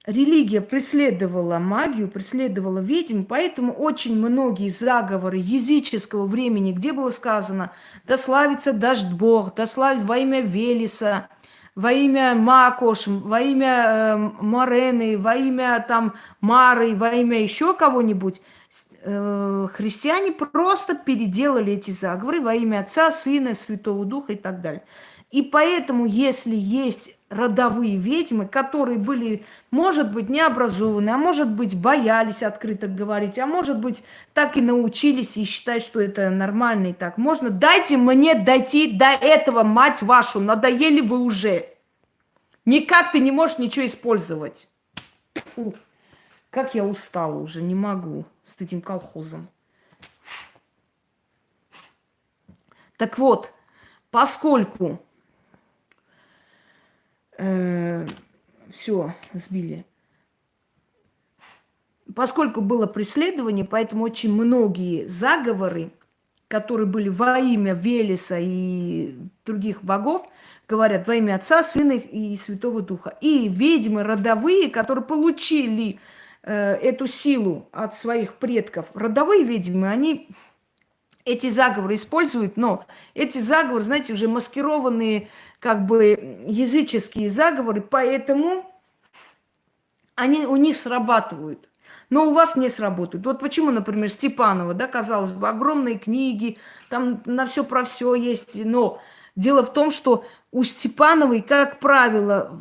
религия преследовала магию, преследовала ведьм, поэтому очень многие заговоры языческого времени, где было сказано «Да славится дождь Бог», «Да славит во имя Велеса», во имя Макош, во имя Морены, во имя там Мары, во имя еще кого-нибудь, христиане просто переделали эти заговоры во имя Отца, Сына, Святого Духа и так далее. И поэтому, если есть родовые ведьмы, которые были, может быть, необразованы, а может быть, боялись открыто говорить, а может быть, так и научились и считают, что это нормально и так можно. Дайте мне дойти до этого, мать вашу, надоели вы уже. Никак ты не можешь ничего использовать. Фу, как я устала уже, не могу с этим колхозом. Так вот, поскольку все, сбили. Поскольку было преследование, поэтому очень многие заговоры, которые были во имя Велеса и других богов, говорят во имя Отца, Сына и Святого Духа. И ведьмы родовые, которые получили эту силу от своих предков, родовые ведьмы, они эти заговоры используют, но эти заговоры, знаете, уже маскированные как бы языческие заговоры, поэтому они у них срабатывают. Но у вас не сработают. Вот почему, например, Степанова, да, казалось бы, огромные книги, там на все про все есть, но дело в том, что у Степановой, как правило,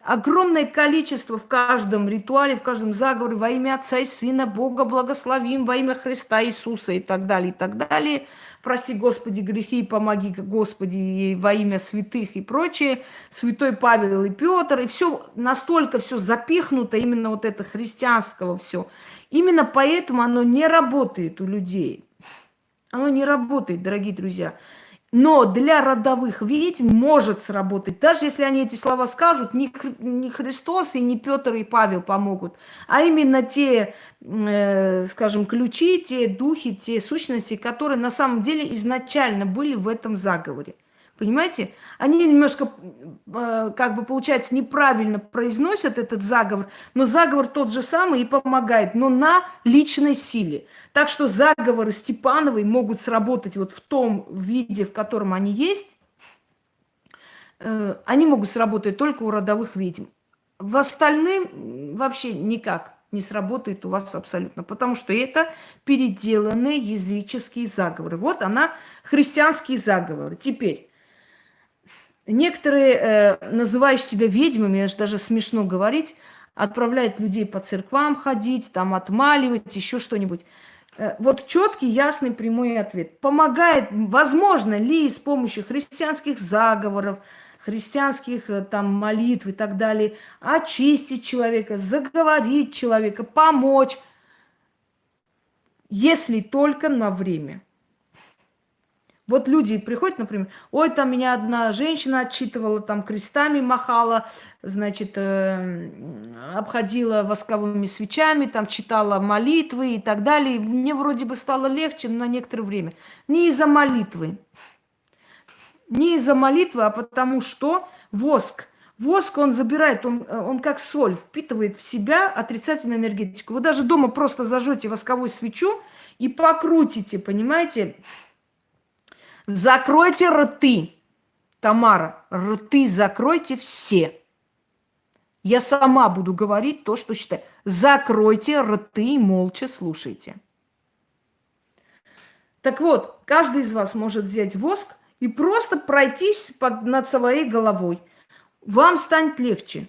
огромное количество в каждом ритуале, в каждом заговоре во имя Отца и Сына, Бога благословим, во имя Христа Иисуса и так далее, и так далее. Прости, Господи, грехи, и помоги, Господи, и во имя святых и прочее. Святой Павел и Петр, и все настолько все запихнуто, именно вот это христианского все. Именно поэтому оно не работает у людей. Оно не работает, дорогие друзья. Но для родовых ведьм может сработать. Даже если они эти слова скажут, не Христос и не Петр и Павел помогут, а именно те, скажем, ключи, те духи, те сущности, которые на самом деле изначально были в этом заговоре. Понимаете? Они немножко, как бы получается, неправильно произносят этот заговор, но заговор тот же самый и помогает, но на личной силе. Так что заговоры Степановой могут сработать вот в том виде, в котором они есть. Они могут сработать только у родовых ведьм. В остальном вообще никак не сработает у вас абсолютно, потому что это переделанные языческие заговоры. Вот она, христианские заговоры. Теперь, некоторые, называющие себя ведьмами, даже смешно говорить, отправляют людей по церквам ходить, там отмаливать, еще что-нибудь. Вот четкий, ясный, прямой ответ. Помогает, возможно ли с помощью христианских заговоров, христианских там молитв и так далее, очистить человека, заговорить человека, помочь, если только на время. Вот люди приходят, например, ой, там меня одна женщина отчитывала, там крестами махала, значит, обходила восковыми свечами, там читала молитвы и так далее. Мне вроде бы стало легче на некоторое время. Не из-за молитвы. Не из-за молитвы, а потому что воск он забирает, он как соль, впитывает в себя отрицательную энергетику. Вы даже дома просто зажжете восковую свечу и покрутите, понимаете? Закройте рты, Тамара, рты закройте все. Я сама буду говорить то, что считаю. Закройте рты и молча слушайте. Так вот, каждый из вас может взять воск и просто пройтись над своей головой. Вам станет легче.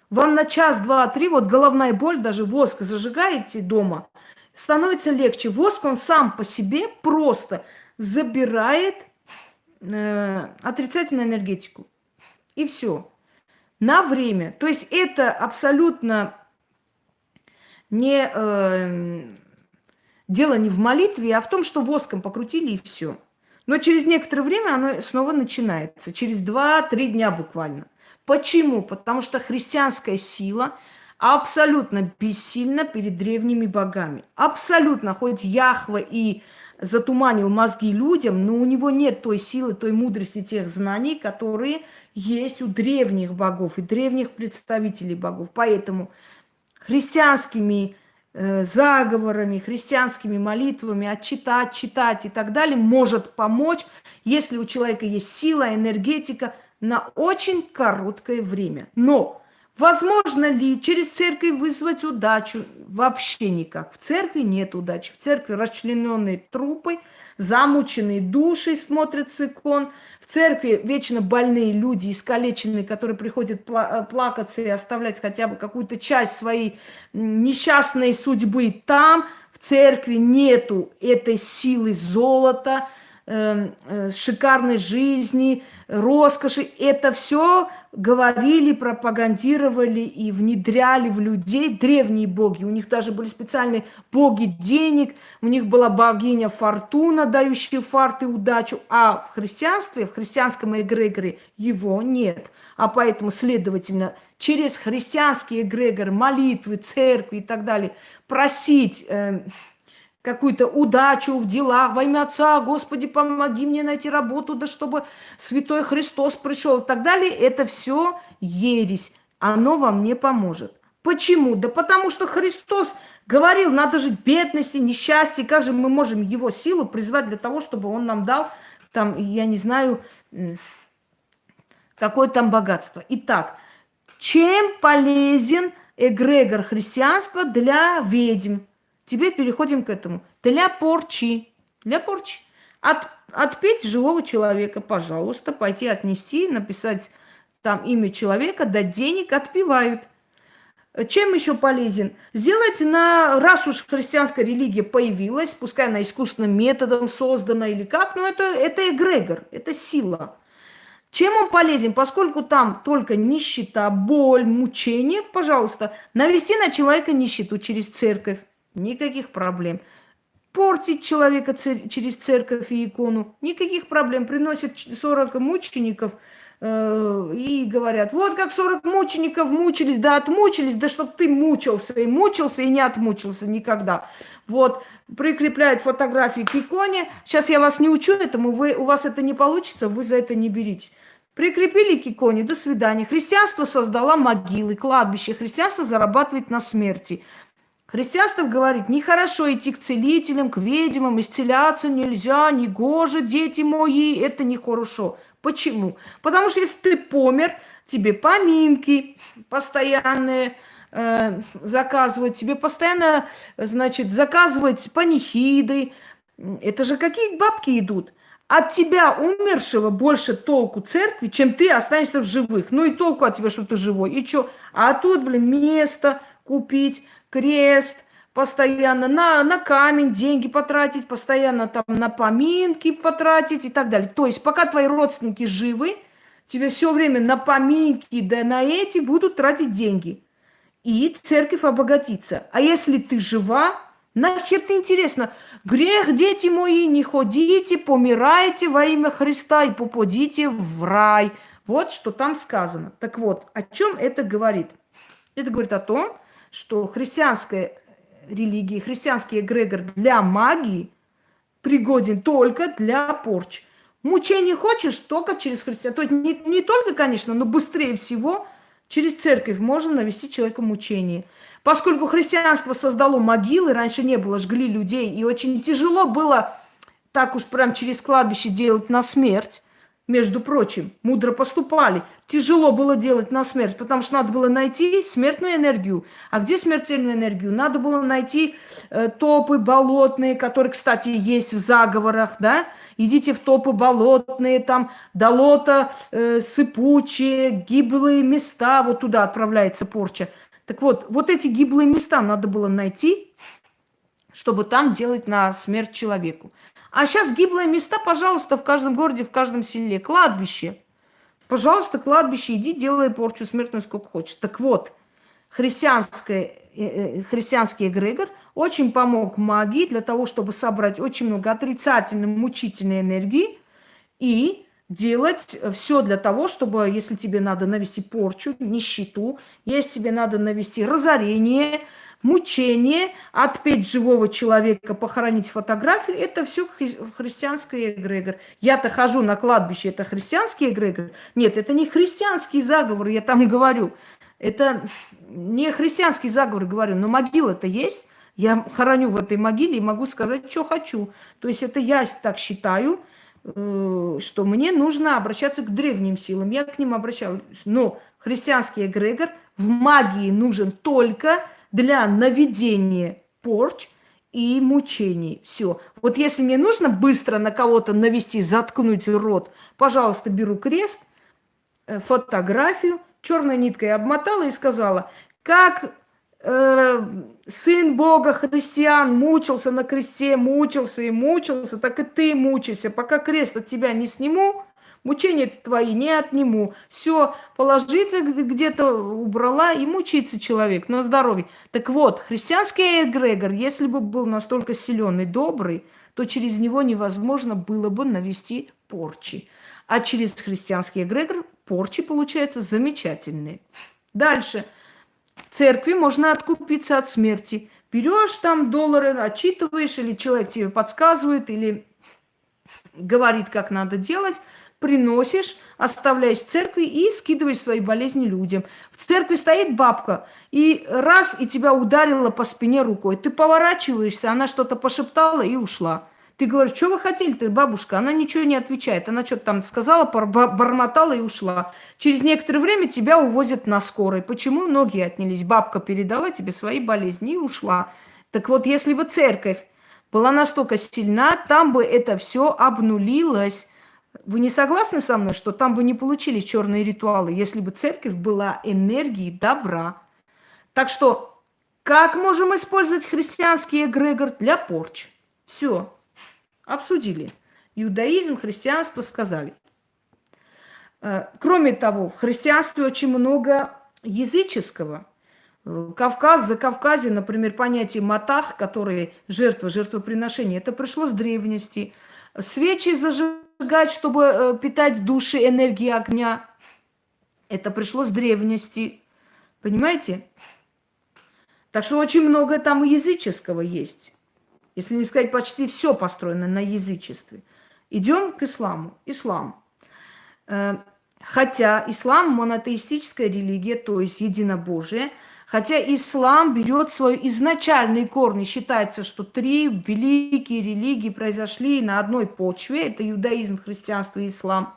Вам на час, два, три, вот головная боль, даже воск зажигаете дома, становится легче. Воск, он сам по себе просто забирает отрицательную энергетику. И все. На время. То есть это абсолютно не дело не в молитве, а в том, что воском покрутили и все. Но через некоторое время оно снова начинается. Через 2-3 дня буквально. Почему? Потому что христианская сила абсолютно бессильна перед древними богами. Абсолютно. Хоть Яхва и затуманил мозги людям, но у него нет той силы, той мудрости, тех знаний, которые есть у древних богов и древних представителей богов. Поэтому христианскими заговорами, христианскими молитвами отчитать, читать и так далее может помочь, если у человека есть сила, энергетика на очень короткое время. Но возможно ли через церковь вызвать удачу? Вообще никак. В церкви нет удачи. В церкви расчлененные трупы, замученные души смотрят с икон. В церкви вечно больные люди, искалеченные, которые приходят плакаться и оставлять хотя бы какую-то часть своей несчастной судьбы там. В церкви нету этой силы золота, шикарной жизни, роскоши. Это все говорили, пропагандировали и внедряли в людей древние боги. У них даже были специальные боги денег, у них была богиня Фортуна, дающая фарт и удачу, а в христианстве, в христианском эгрегоре его нет. А поэтому, следовательно, через христианские эгрегоры, молитвы, церкви и так далее просить какую-то удачу в делах, во имя Отца, Господи, помоги мне найти работу, да чтобы Святой Христос пришел и так далее, это все ересь, оно вам не поможет. Почему? Да потому что Христос говорил, надо жить в бедности, несчастье, как же мы можем Его силу призвать для того, чтобы Он нам дал, там, я не знаю, какое там богатство. Итак, чем полезен эгрегор христианства для ведьм? Теперь переходим к этому. Для порчи. Для порчи. Отпеть живого человека, пожалуйста, пойти отнести, написать там имя человека, дать денег, отпевают. Чем еще полезен? Сделайте раз уж христианская религия появилась, пускай она искусственным методом создана или как, но это эгрегор, это сила. Чем он полезен? Поскольку там только нищета, боль, мучение, пожалуйста, навести на человека нищету через церковь. Никаких проблем. портить человека через церковь и икону. Никаких проблем. Приносят 40 мучеников и говорят, вот как 40 мучеников мучились, да отмучились, да чтоб ты мучился, и не отмучился никогда. Вот, прикрепляют фотографии к иконе. Сейчас я вас не учу этому, у вас это не получится, вы за это не беритесь. Прикрепили к иконе, до свидания. Христианство создало могилы, кладбище. Христианство зарабатывает на смерти. Христианство говорит, нехорошо идти к целителям, к ведьмам, исцеляться нельзя, негоже, дети мои, это нехорошо. Почему? Потому что если ты помер, тебе поминки постоянные заказывать, тебе постоянно, значит, заказывать панихиды. Это же какие бабки идут? От тебя, умершего, больше толку церкви, чем ты останешься в живых. Ну и толку от тебя, что ты живой. И что? А тут, блин, место купить, крест, постоянно на камень деньги потратить, постоянно там на поминки потратить и так далее. То есть пока твои родственники живы, тебе все время на поминки, да на эти будут тратить деньги. И церковь обогатится. А если ты жива, нахер ты интересно? Грех, дети мои, не ходите, помирайте во имя Христа и попадите в рай. Вот что там сказано. Так вот, о чем это говорит? Это говорит о том, что христианская религия, христианский эгрегор для магии пригоден только для порч. Мучение хочешь только через христианство. То есть не только, конечно, но быстрее всего через церковь можно навести человека мучение. Поскольку христианство создало могилы, раньше не было, жгли людей, и очень тяжело было так уж прям через кладбище делать на смерть. Между прочим, мудро поступали. Тяжело было делать на смерть, потому что надо было найти смертную энергию. А где смертельную энергию? Надо было найти топы болотные, которые, кстати, есть в заговорах, да? Идите в топы болотные, там болота сыпучие, гиблые места, вот туда отправляется порча. Так вот, вот эти гиблые места надо было найти, чтобы там делать на смерть человеку. А сейчас гиблые места, пожалуйста, в каждом городе, в каждом селе. Кладбище. Пожалуйста, кладбище, иди, делай порчу смертную сколько хочешь. Так вот, христианский эгрегор очень помог магии для того, чтобы собрать очень много отрицательной, мучительной энергии и делать все для того, чтобы, если тебе надо навести порчу, нищету, если тебе надо навести разорение, мучение, отпеть живого человека, похоронить фотографию, это все христианский эгрегор. Я-то хожу на кладбище, это христианский эгрегор? Нет, это не христианский заговор, я там говорю. Это не христианский заговор, говорю, но могила-то есть. Я хороню в этой могиле и могу сказать, что хочу. То есть это я так считаю, что мне нужно обращаться к древним силам. Я к ним обращаюсь. Но христианский эгрегор в магии нужен только для наведения порч и мучений. Все. Вот если мне нужно быстро на кого-то навести, заткнуть рот, пожалуйста, беру крест, фотографию, черной ниткой обмотала и сказала, как сын Бога, христиан, мучился на кресте, мучился и мучился, так и ты мучайся. Пока крест от тебя не сниму, мучения твои не отниму. Все, положиться где-то убрала, и мучится человек на здоровье. Так вот, христианский эгрегор, если бы был настолько силен и добрый, то через него невозможно было бы навести порчи. А через христианский эгрегор порчи получаются замечательные. Дальше. В церкви можно откупиться от смерти. Берешь там доллары, отчитываешь, или человек тебе подсказывает, или говорит, как надо делать, приносишь, оставляешь в церкви и скидываешь свои болезни людям. В церкви стоит бабка, и раз, и тебя ударила по спине рукой. Ты поворачиваешься, она что-то пошептала и ушла. Ты говоришь, что вы хотели-то, бабушка? Она ничего не отвечает. Она что-то там сказала, бормотала и ушла. Через некоторое время тебя увозят на скорой. Почему ноги отнялись? Бабка передала тебе свои болезни и ушла. Так вот, если бы церковь была настолько сильна, там бы это все обнулилось. Вы не согласны со мной, что там бы не получились черные ритуалы, если бы церковь была энергией добра? Так что, как можем использовать христианский эгрегор для порч? Все. Обсудили. Иудаизм, христианство сказали. Кроме того, в христианстве очень много языческого. Кавказ, за Кавказе, например, понятие матах, которые жертва, жертвоприношение, это пришло с древности. Свечи зажигать, чтобы питать души энергией огня, это пришло с древности. Понимаете? Так что очень много там и языческого есть. Если не сказать, почти все построено на язычестве. Идем к исламу. Ислам. Хотя ислам монотеистическая религия, то есть единобожие, хотя ислам берет свои изначальные корни, считается, что 3 великие религии произошли на одной почве, это иудаизм, христианство и ислам.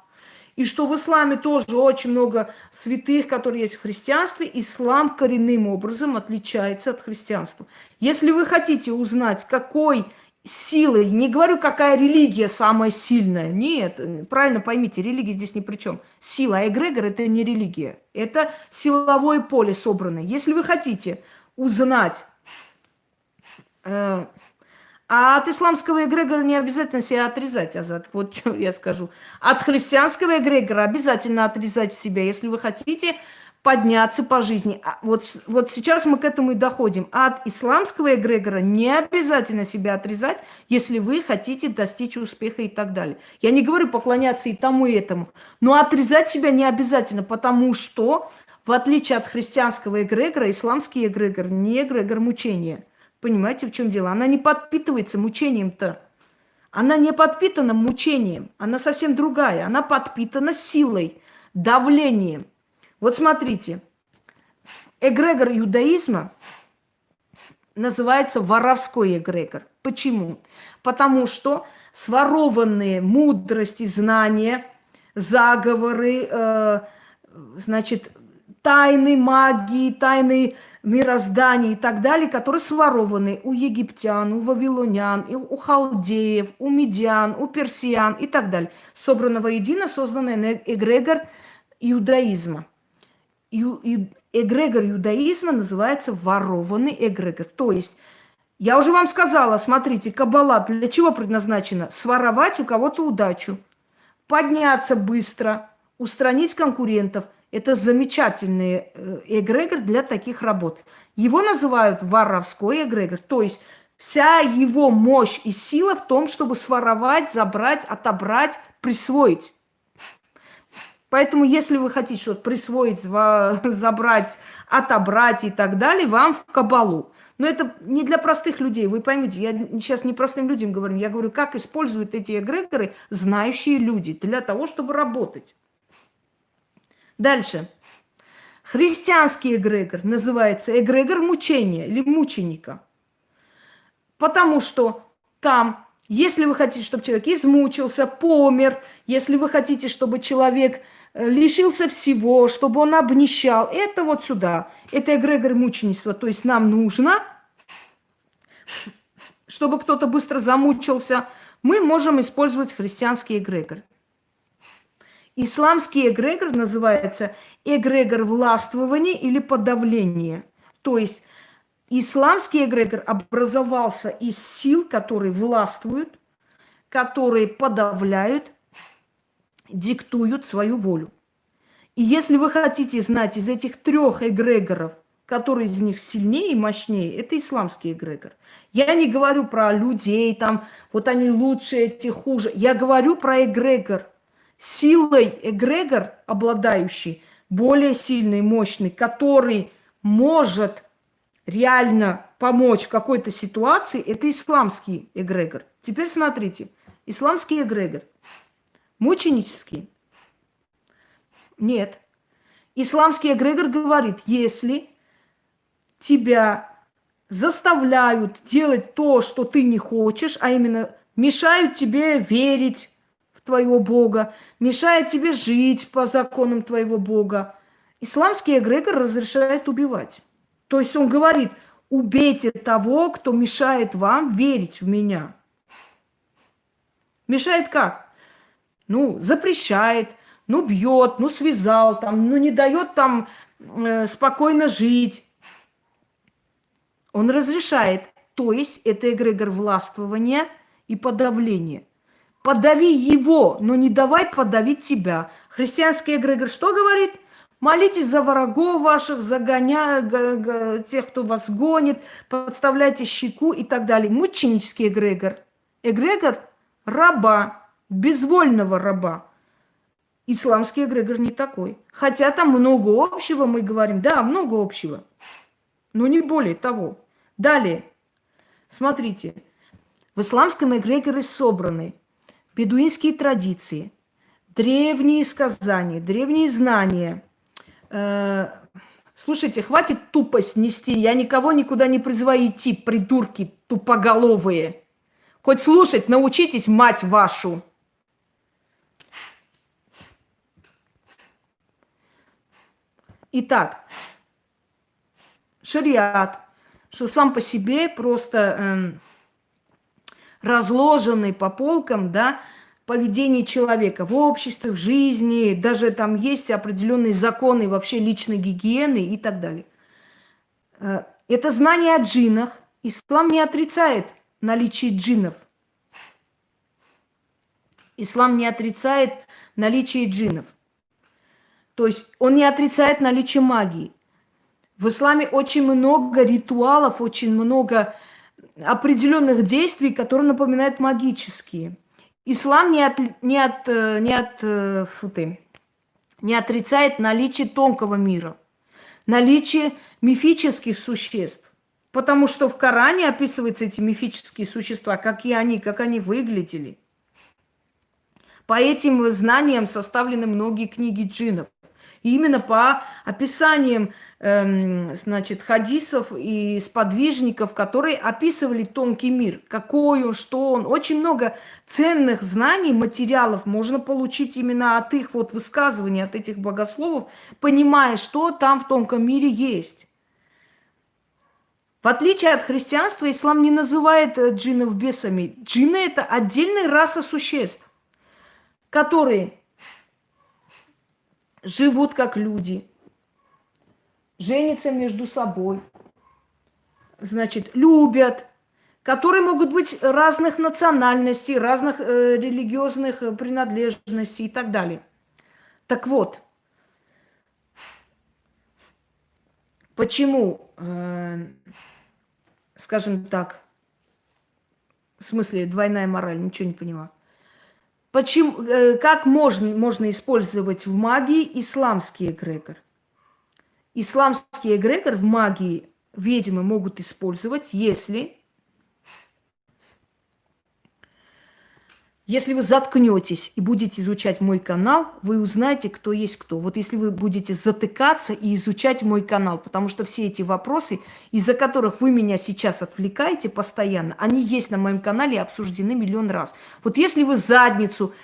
И что в исламе тоже очень много святых, которые есть в христианстве, ислам коренным образом отличается от христианства. Если вы хотите узнать, какой силой, не говорю, какая религия самая сильная, нет, правильно поймите, религия здесь ни при чем. Сила, а эгрегор – это не религия, это силовое поле собранное. Если вы хотите узнать, а от исламского эгрегора не обязательно себя отрезать, Азат, вот что я скажу. От христианского эгрегора обязательно отрезать себя, если вы хотите подняться по жизни. Вот сейчас мы к этому и доходим. А от исламского эгрегора не обязательно себя отрезать, если вы хотите достичь успеха и так далее. Я не говорю поклоняться и тому, и этому, но отрезать себя не обязательно, потому что, в отличие от христианского эгрегора, исламский эгрегор не эгрегор мучения. Понимаете, в чем дело? Она не подпитывается мучением-то. Она не подпитана мучением. Она совсем другая. Она подпитана силой, давлением. Вот смотрите. Эгрегор иудаизма называется воровской эгрегор. Почему? Потому что сворованные мудрости, знания, заговоры, тайны магии, тайны мироздания и так далее, которые сворованы у египтян, у вавилонян, у халдеев, у медиан, у персиян и так далее. Собрано воедино, созданный эгрегор иудаизма. Эгрегор иудаизма называется ворованный эгрегор. То есть, я уже вам сказала, смотрите, каббала для чего предназначена? Своровать у кого-то удачу, подняться быстро, устранить конкурентов. Это замечательный эгрегор для таких работ. Его называют воровской эгрегор. То есть вся его мощь и сила в том, чтобы своровать, забрать, отобрать, присвоить. Поэтому если вы хотите что-то присвоить, забрать, отобрать и так далее, вам в каббалу. Но это не для простых людей, вы поймите. Я сейчас не простым людям говорю. Я говорю, как используют эти эгрегоры знающие люди для того, чтобы работать. Дальше. Христианский эгрегор называется эгрегор мучения или мученика. Потому что там, если вы хотите, чтобы человек измучился, помер, если вы хотите, чтобы человек лишился всего, чтобы он обнищал, это вот сюда. Это эгрегор мученичества. То есть нам нужно, чтобы кто-то быстро замучился, мы можем использовать христианский эгрегор. Исламский эгрегор называется эгрегор властвования или подавления. То есть исламский эгрегор образовался из сил, которые властвуют, которые подавляют, диктуют свою волю. И если вы хотите знать из этих 3 эгрегоров, который из них сильнее и мощнее, это исламский эгрегор. Я не говорю про людей, там, вот они лучше, эти хуже. Я говорю про эгрегор. Силой эгрегор, обладающий, более сильный, мощный, который может реально помочь какой-то ситуации, это исламский эгрегор. Теперь смотрите, исламский эгрегор мученический? Нет. Исламский эгрегор говорит, если тебя заставляют делать то, что ты не хочешь, а именно мешают тебе верить в твоего Бога, мешают тебе жить по законам твоего Бога, исламский эгрегор разрешает убивать. То есть он говорит, убейте того, кто мешает вам верить в меня. Мешает как? Ну, запрещает, ну, бьет, ну, связал, там, ну, не дает там спокойно жить. Он разрешает. То есть это эгрегор властвования и подавления. Подави его, но не давай подавить тебя. Христианский эгрегор что говорит? Молитесь за врагов ваших, тех, кто вас гонит, подставляйте щеку и так далее. Мученический эгрегор. Эгрегор раба, безвольного раба. Исламский эгрегор не такой. Хотя там много общего, мы говорим. Да, много общего. Но не более того. Далее. Смотрите. В исламском эгрегоре собраны бедуинские традиции, древние сказания, древние знания. Слушайте, хватит тупость нести. Я никого никуда не призываю идти, придурки тупоголовые. Хоть слушать научитесь, мать вашу. Итак, шариат, что сам по себе просто разложенный по полкам, да, поведение человека в обществе, в жизни, даже там есть определенные законы вообще личной гигиены и так далее. Это знание о джиннах. Ислам не отрицает наличие джиннов. Ислам не отрицает наличие джиннов. То есть он не отрицает наличие магии. В исламе очень много ритуалов, очень много определенных действий, которые напоминают магические. Ислам не отрицает наличие тонкого мира, наличие мифических существ. Потому что в Коране описываются эти мифические существа, как они выглядели. По этим знаниям составлены многие книги джиннов. И именно по описаниям хадисов и сподвижников, которые описывали тонкий мир, какой он, что он. Очень много ценных знаний, материалов можно получить именно от их вот высказываний, от этих богословов, понимая, что там в тонком мире есть. В отличие от христианства, ислам не называет джиннов бесами. Джинны – это отдельная раса существ, которые живут как люди, женятся между собой, любят, которые могут быть разных национальностей, разных религиозных принадлежностей и так далее. Так вот, почему, скажем так, в смысле двойная мораль, ничего не поняла. Как можно использовать в магии исламский эгрегор? Исламский эгрегор в магии ведьмы могут использовать, если вы заткнетесь и будете изучать мой канал, вы узнаете, кто есть кто. Вот если вы будете затыкаться и изучать мой канал, потому что все эти вопросы, из-за которых вы меня сейчас отвлекаете постоянно, они есть на моем канале и обсуждены миллион раз. Вот если вы задницу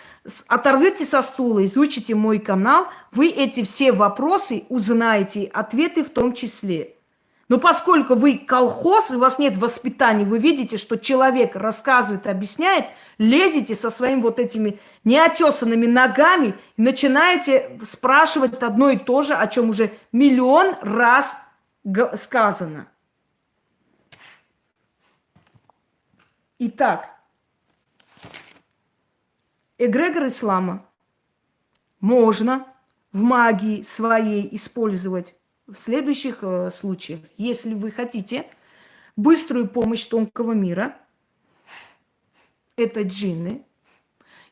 оторвете со стула, изучите мой канал, вы эти все вопросы узнаете, ответы в том числе. Но поскольку вы колхоз, у вас нет воспитания, вы видите, что человек рассказывает, объясняет, лезете со своими вот этими неотесанными ногами и начинаете спрашивать одно и то же, о чем уже миллион раз сказано. Итак, эгрегор ислама можно в магии своей использовать в следующих случаях. Если вы хотите быструю помощь тонкого мира, это джинны.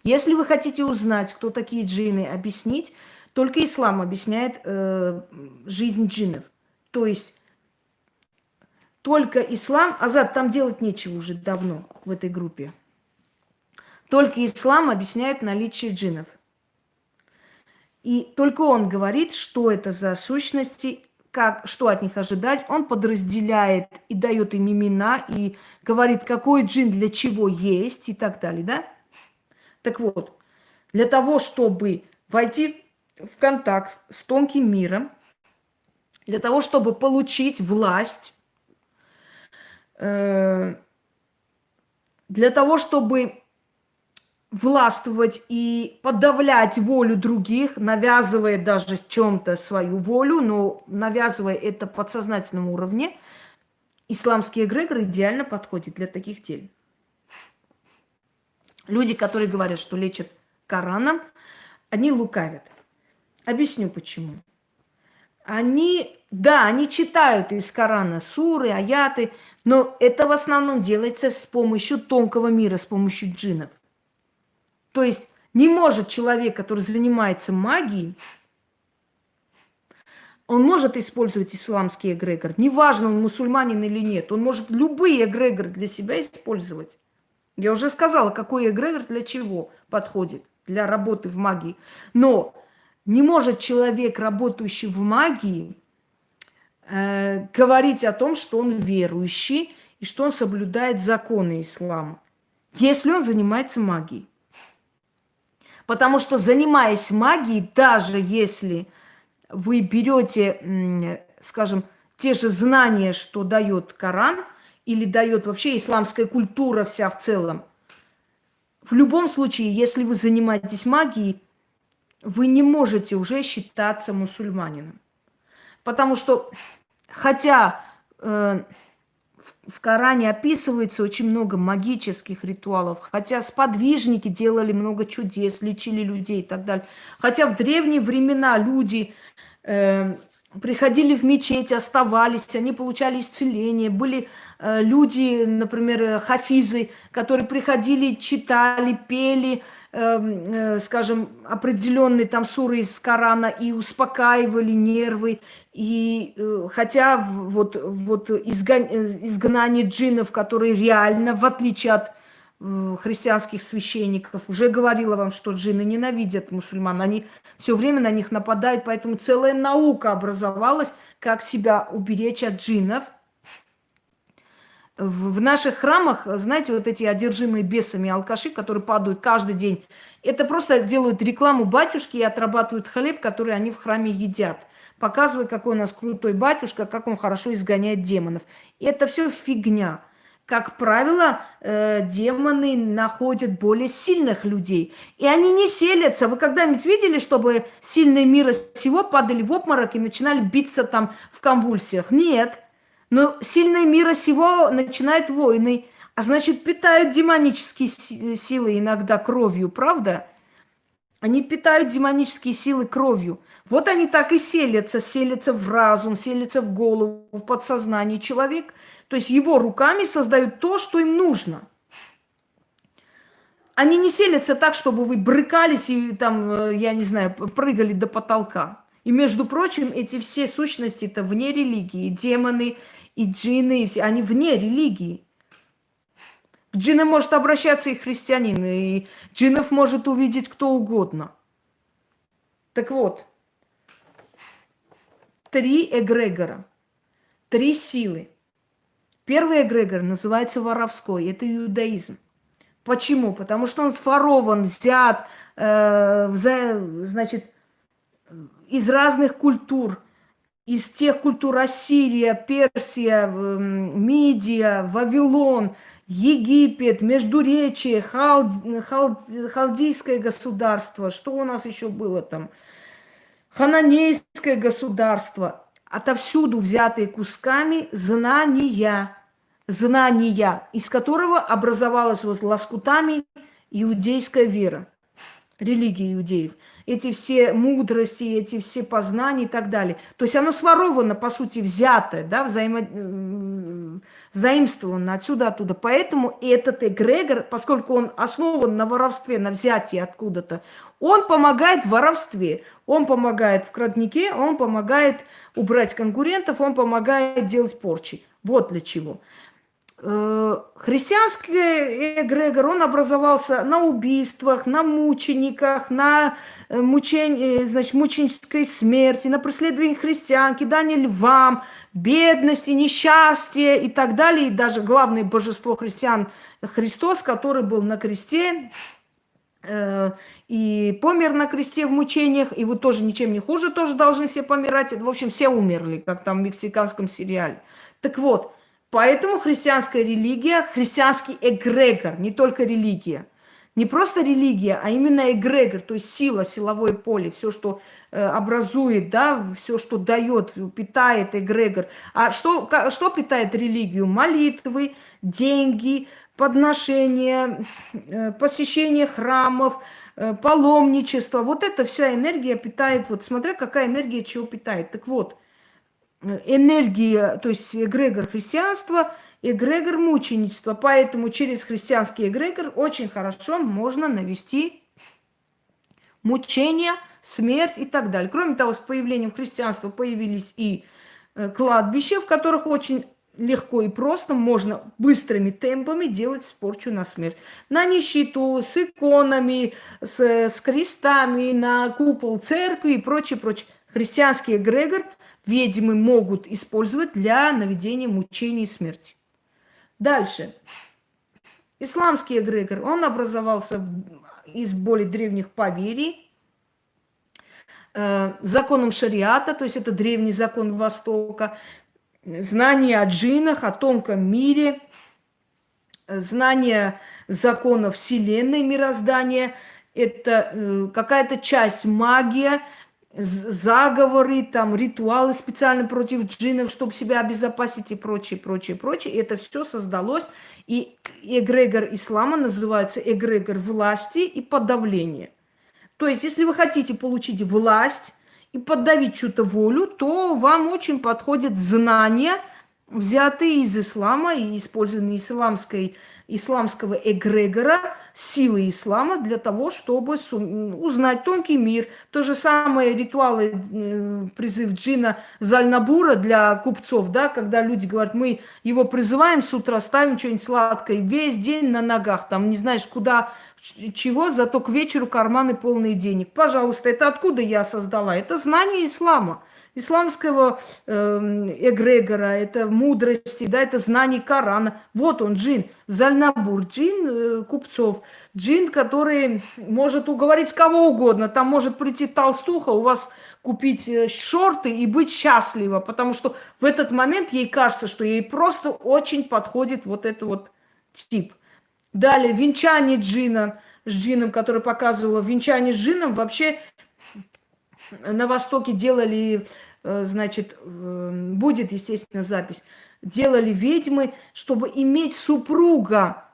Если вы хотите узнать, кто такие джинны, объяснить, только ислам объясняет жизнь джиннов. То есть только ислам, Азат, там делать нечего уже давно в этой группе. Только ислам объясняет наличие джиннов. И только он говорит, что это за сущности, что от них ожидать. Он подразделяет и дает им имена, и говорит, какой джин для чего есть и так далее. Да? Так вот, для того, чтобы войти в контакт с тонким миром, для того, чтобы получить власть, для того, чтобы властвовать и подавлять волю других, навязывая даже в чем-то свою волю, но навязывая это в подсознательном уровне, исламский эгрегор идеально подходит для таких дел. Люди, которые говорят, что лечат Кораном, они лукавят. Объясню почему. они читают из Корана суры, аяты, но это в основном делается с помощью тонкого мира, с помощью джиннов. То есть не может человек, который занимается магией, он может использовать исламский эгрегор. Неважно, он мусульманин или нет. Он может любые эгрегоры для себя использовать. Я уже сказала, какой эгрегор для чего подходит. Для работы в магии. Но не может человек, работающий в магии, говорить о том, что он верующий и что он соблюдает законы ислама, если он занимается магией. Потому что, занимаясь магией, даже если вы берете, скажем, те же знания, что дает Коран, или дает вообще исламская культура вся в целом, в любом случае, если вы занимаетесь магией, вы не можете уже считаться мусульманином. Потому что, хотя в Коране описывается очень много магических ритуалов, хотя сподвижники делали много чудес, лечили людей и так далее, хотя в древние времена люди приходили в мечеть, оставались, они получали исцеление. Были люди, например, хафизы, которые приходили, читали, пели, скажем, определенные там суры из Корана и успокаивали нервы. И хотя вот изгнание джиннов, которые реально, в отличие от христианских священников, уже говорила вам, что джинны ненавидят мусульман, они все время на них нападают, поэтому целая наука образовалась, как себя уберечь от джиннов. В наших храмах, знаете, вот эти одержимые бесами алкаши, которые падают каждый день, это просто делают рекламу батюшки и отрабатывают хлеб, который они в храме едят, показывая, какой у нас крутой батюшка, как он хорошо изгоняет демонов. И это все фигня. Как правило, демоны находят более сильных людей. И они не селятся. Вы когда-нибудь видели, чтобы сильные мира сего падали в обморок и начинали биться там в конвульсиях? Нет. Но сильные мира сего начинают войны. А значит, питают демонические силы иногда кровью, правда? Они питают демонические силы кровью. Вот они так и селятся в разум, селятся в голову, в подсознание. Человек, то есть его руками создают то, что им нужно. Они не селятся так, чтобы вы брыкались и там, я не знаю, прыгали до потолка. И, между прочим, эти все сущности-то вне религии. Демоны и джинны, и все, они вне религии. К джиннам может обращаться и христианин, и джиннов может увидеть кто угодно. Так вот, 3 эгрегора, 3 силы. Первый эгрегор называется воровской, это иудаизм. Почему? Потому что он сворован, взят, значит, из разных культур, из тех культур Ассирия, Персия, Мидия, Вавилон, Египет, Междуречие, халдейское государство, что у нас еще было там, хананейское государство, отовсюду взятые кусками знания, из которого образовалась вот лоскутами иудейская вера, религия иудеев. Эти все мудрости, эти все познания и так далее. То есть оно своровано, по сути, взятое, да, заимствовано отсюда, оттуда. Поэтому этот эгрегор, поскольку он основан на воровстве, на взятии откуда-то, он помогает в воровстве, он помогает в краднике, он помогает убрать конкурентов, он помогает делать порчи. Вот для чего. Христианский эгрегор, он образовался на убийствах, на мучениках, на мученической смерти, на преследовании христиан, кидании львам, бедности, несчастье и так далее. И даже главное божество христиан Христос, который был на кресте и помер на кресте в мучениях, и вы тоже ничем не хуже, тоже должны все помирать. В общем, все умерли, как там в мексиканском сериале. Так вот, поэтому христианская религия, христианский эгрегор, не только религия. Не просто религия, а именно эгрегор, то есть сила, силовое поле, все, что образует, да, все, что дает, питает эгрегор. А что питает религию? Молитвы, деньги, подношения, посещение храмов, паломничество. Вот эта вся энергия питает, вот смотря какая энергия чего питает. Так вот, энергия, то есть эгрегор христианства, эгрегор мученичества. Поэтому через христианский эгрегор очень хорошо можно навести мучения, смерть и так далее. Кроме того, с появлением христианства появились и кладбища, в которых очень легко и просто можно быстрыми темпами делать порчу на смерть. На нищету, с иконами, с крестами, на купол церкви и прочее, прочее. Христианский эгрегор ведьмы могут использовать для наведения мучений и смерти. Дальше. Исламский эгрегор, он образовался из более древних поверий, законом шариата, то есть это древний закон Востока, знание о джиннах, о тонком мире, знание законов Вселенной, мироздания, это какая-то часть магия, заговоры, там, ритуалы специально против джиннов, чтобы себя обезопасить и прочее, прочее, прочее. И это все создалось. И эгрегор ислама называется эгрегор власти и подавления. То есть, если вы хотите получить власть и подавить чью-то волю, то вам очень подходят знания, взятые из ислама и использованные исламского эгрегора, силы ислама для того, чтобы узнать тонкий мир. То же самое ритуалы, призыв джина Зальнабура для купцов, да, когда люди говорят, мы его призываем с утра, ставим что-нибудь сладкое, весь день на ногах, там не знаешь куда, чего, зато к вечеру карманы полные денег. Пожалуйста, это откуда я создала? Это знание ислама, исламского эгрегора, это мудрости, да, это знание Корана. Вот он, джин, Зальнабур, джин купцов, джин, который может уговорить кого угодно. Там может прийти толстуха, у вас купить шорты и быть счастлива, потому что в этот момент ей кажется, что ей просто очень подходит вот этот вот тип. Далее, венчание джина с джином, который показывала. Венчание с джином вообще на Востоке делали, значит, будет, естественно, запись, делали ведьмы, чтобы иметь супруга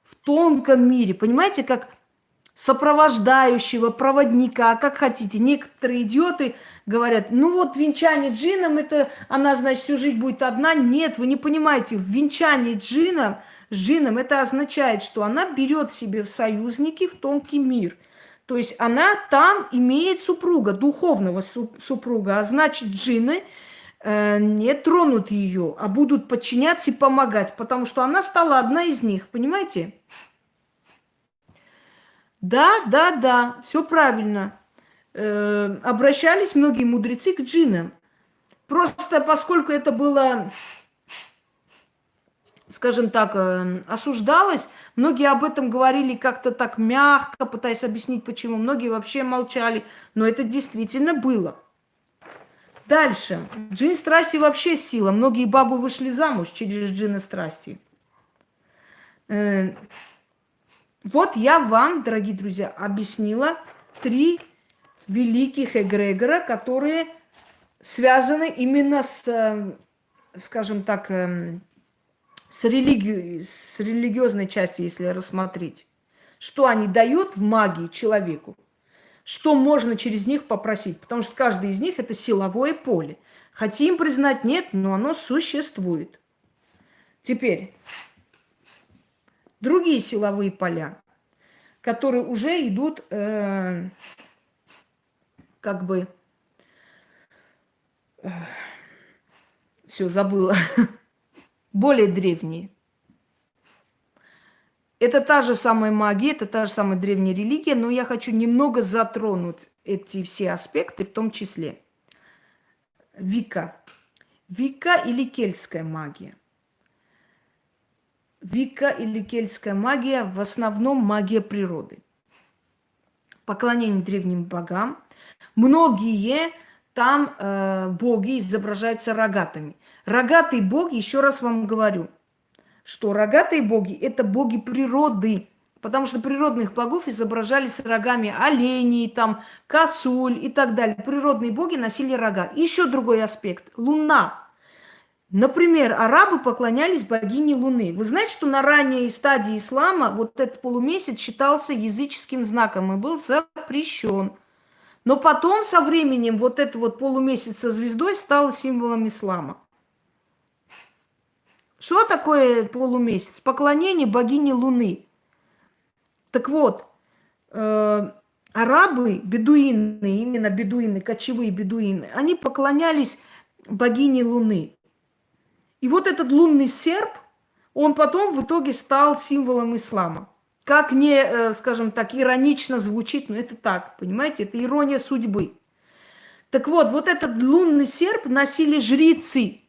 в тонком мире. Понимаете, как сопровождающего, проводника, как хотите. Некоторые идиоты говорят, ну вот венчание джином, это она, значит, всю жизнь будет одна. Нет, вы не понимаете, венчание с джином это означает, что она берет себе в союзники в тонкий мир. То есть она там имеет супруга, духовного супруга, а значит джинны не тронут ее, а будут подчиняться и помогать, потому что она стала одна из них, понимаете? Да, все правильно. Обращались многие мудрецы к джиннам. Просто поскольку это было, скажем так, осуждалось, многие об этом говорили как-то так мягко, пытаясь объяснить, почему. Многие вообще молчали, но это действительно было. Дальше. Джин страсти вообще сила. Многие бабы вышли замуж через джина страсти. Вот я вам, дорогие друзья, объяснила 3 великих эгрегора, которые связаны именно с, скажем так, с религиозной частью, если рассмотреть. Что они дают в магии человеку, что можно через них попросить, потому что каждый из них – это силовое поле. Хотим признать, нет, но оно существует. Теперь другие силовые поля, которые уже идут, как бы, все забыла, более древние. Это та же самая магия, это та же самая древняя религия, но я хочу немного затронуть эти все аспекты, в том числе. Вика. Вика или кельтская магия. Вика или кельтская магия в основном магия природы. Поклонение древним богам. Многие там боги изображаются рогатыми. Рогатые боги, еще раз вам говорю, что рогатые боги – это боги природы, потому что природных богов изображали с рогами оленей, там, косуль и так далее. Природные боги носили рога. Еще другой аспект – луна. Например, арабы поклонялись богине Луны. Вы знаете, что на ранней стадии ислама вот этот полумесяц считался языческим знаком и был запрещен. Но потом, со временем, вот этот вот полумесяц со звездой стал символом ислама. Что такое полумесяц? Поклонение богине Луны. Так вот, арабы, бедуины, именно бедуины, кочевые бедуины, они поклонялись богине Луны. И вот этот лунный серп, он потом в итоге стал символом ислама. Как не, скажем так, иронично звучит, но это так, понимаете, это ирония судьбы. Так вот, вот этот лунный серп носили жрецы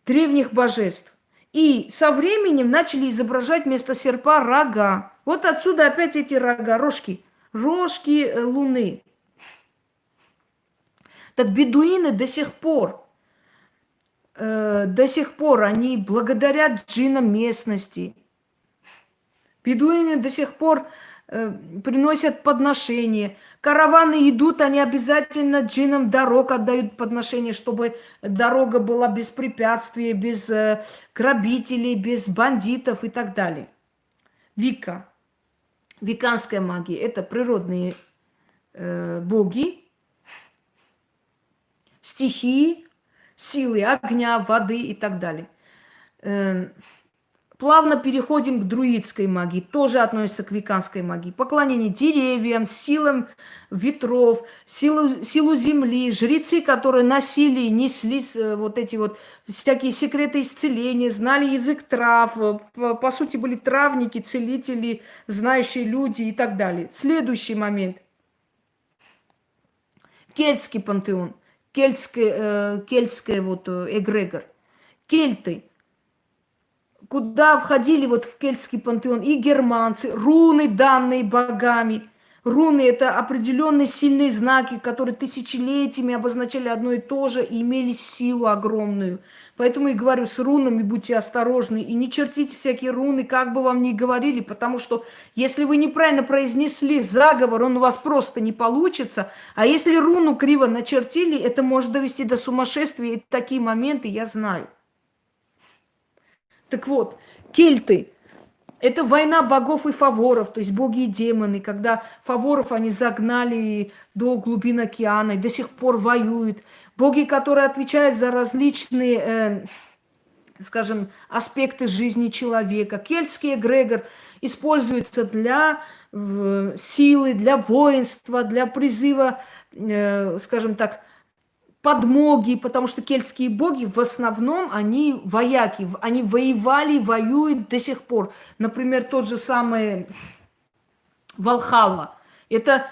древних божеств. И со временем начали изображать вместо серпа рога. Вот отсюда опять эти рога, рожки. Рожки луны. Так бедуины до сих пор они благодарят джинам местности. Бедуины до сих пор приносят подношения. Караваны идут, они обязательно джинам дорог отдают подношения, чтобы дорога была без препятствий, без грабителей, без бандитов и так далее. Вика. Виканская магия – это природные боги, стихии, силы огня, воды и так далее. Плавно переходим к друидской магии, тоже относится к виканской магии. Поклонение деревьям, силам ветров, силу земли, жрецы, которые носили, несли вот эти вот всякие секреты исцеления, знали язык трав, по сути были травники, целители, знающие люди и так далее. Следующий момент. Кельтский пантеон, кельтский вот эгрегор. Кельты. Куда входили вот в кельтский пантеон и германцы, руны, данные богами. Руны – это определенные сильные знаки, которые тысячелетиями обозначали одно и то же и имели силу огромную. Поэтому и говорю, с рунами будьте осторожны и не чертите всякие руны, как бы вам ни говорили, потому что если вы неправильно произнесли заговор, он у вас просто не получится. А если руну криво начертили, это может довести до сумасшествия, и такие моменты я знаю. Так вот, кельты – это война богов и фаворов, то есть боги и демоны, когда фаворов они загнали до глубин океана и до сих пор воюют. Боги, которые отвечают за различные, скажем, аспекты жизни человека. Кельтский эгрегор используется для силы, для воинства, для призыва, скажем так, подмоги, потому что кельтские боги в основном, они вояки, они воевали, воюют до сих пор. Например, тот же самый Валхалла. Это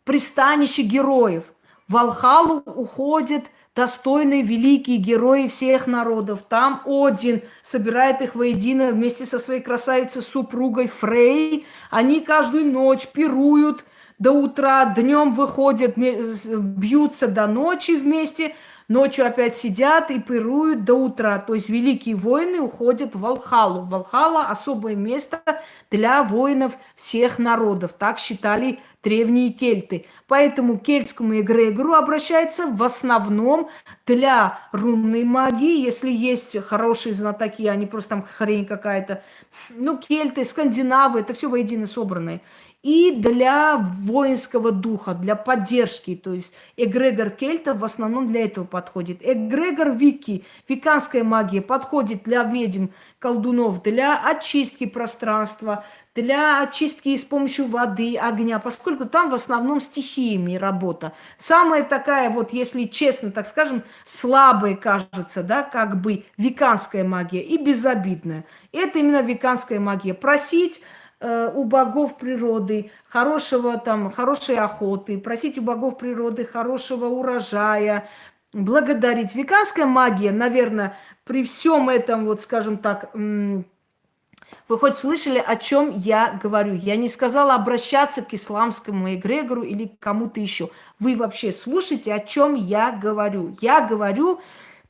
пристанище героев. В Валхаллу уходят достойные великие герои всех народов. Там Один собирает их воедино вместе со своей красавицей-супругой Фрей. Они каждую ночь пируют до утра, днем выходят, бьются до ночи вместе, ночью опять сидят и пируют до утра. То есть великие воины уходят в Валхаллу. Валхалла – особое место для воинов всех народов. Так считали древние кельты. Поэтому к кельтскому эгрегору обращается в основном для рунной магии. Если есть хорошие знатоки, они просто там хрень какая-то. Ну, кельты, скандинавы – это все воедино собранное. И для воинского духа, для поддержки. То есть эгрегор кельтов в основном для этого подходит. Эгрегор вики, виканская магия, подходит для ведьм, колдунов, для очистки пространства, для очистки с помощью воды, огня, поскольку там в основном стихиями работа. Самая такая вот, если честно, так скажем, слабая, кажется, да, как бы виканская магия и безобидная. Это именно виканская магия. Просить у богов природы хорошей охоты, просить у богов природы хорошего урожая, благодарить. Виканская магия, наверное, при всем этом, вот скажем так, вы хоть слышали, о чем я говорю? Я не сказала обращаться к исламскому эгрегору или к кому-то еще. Вы вообще слушаете, о чем я говорю? Я говорю,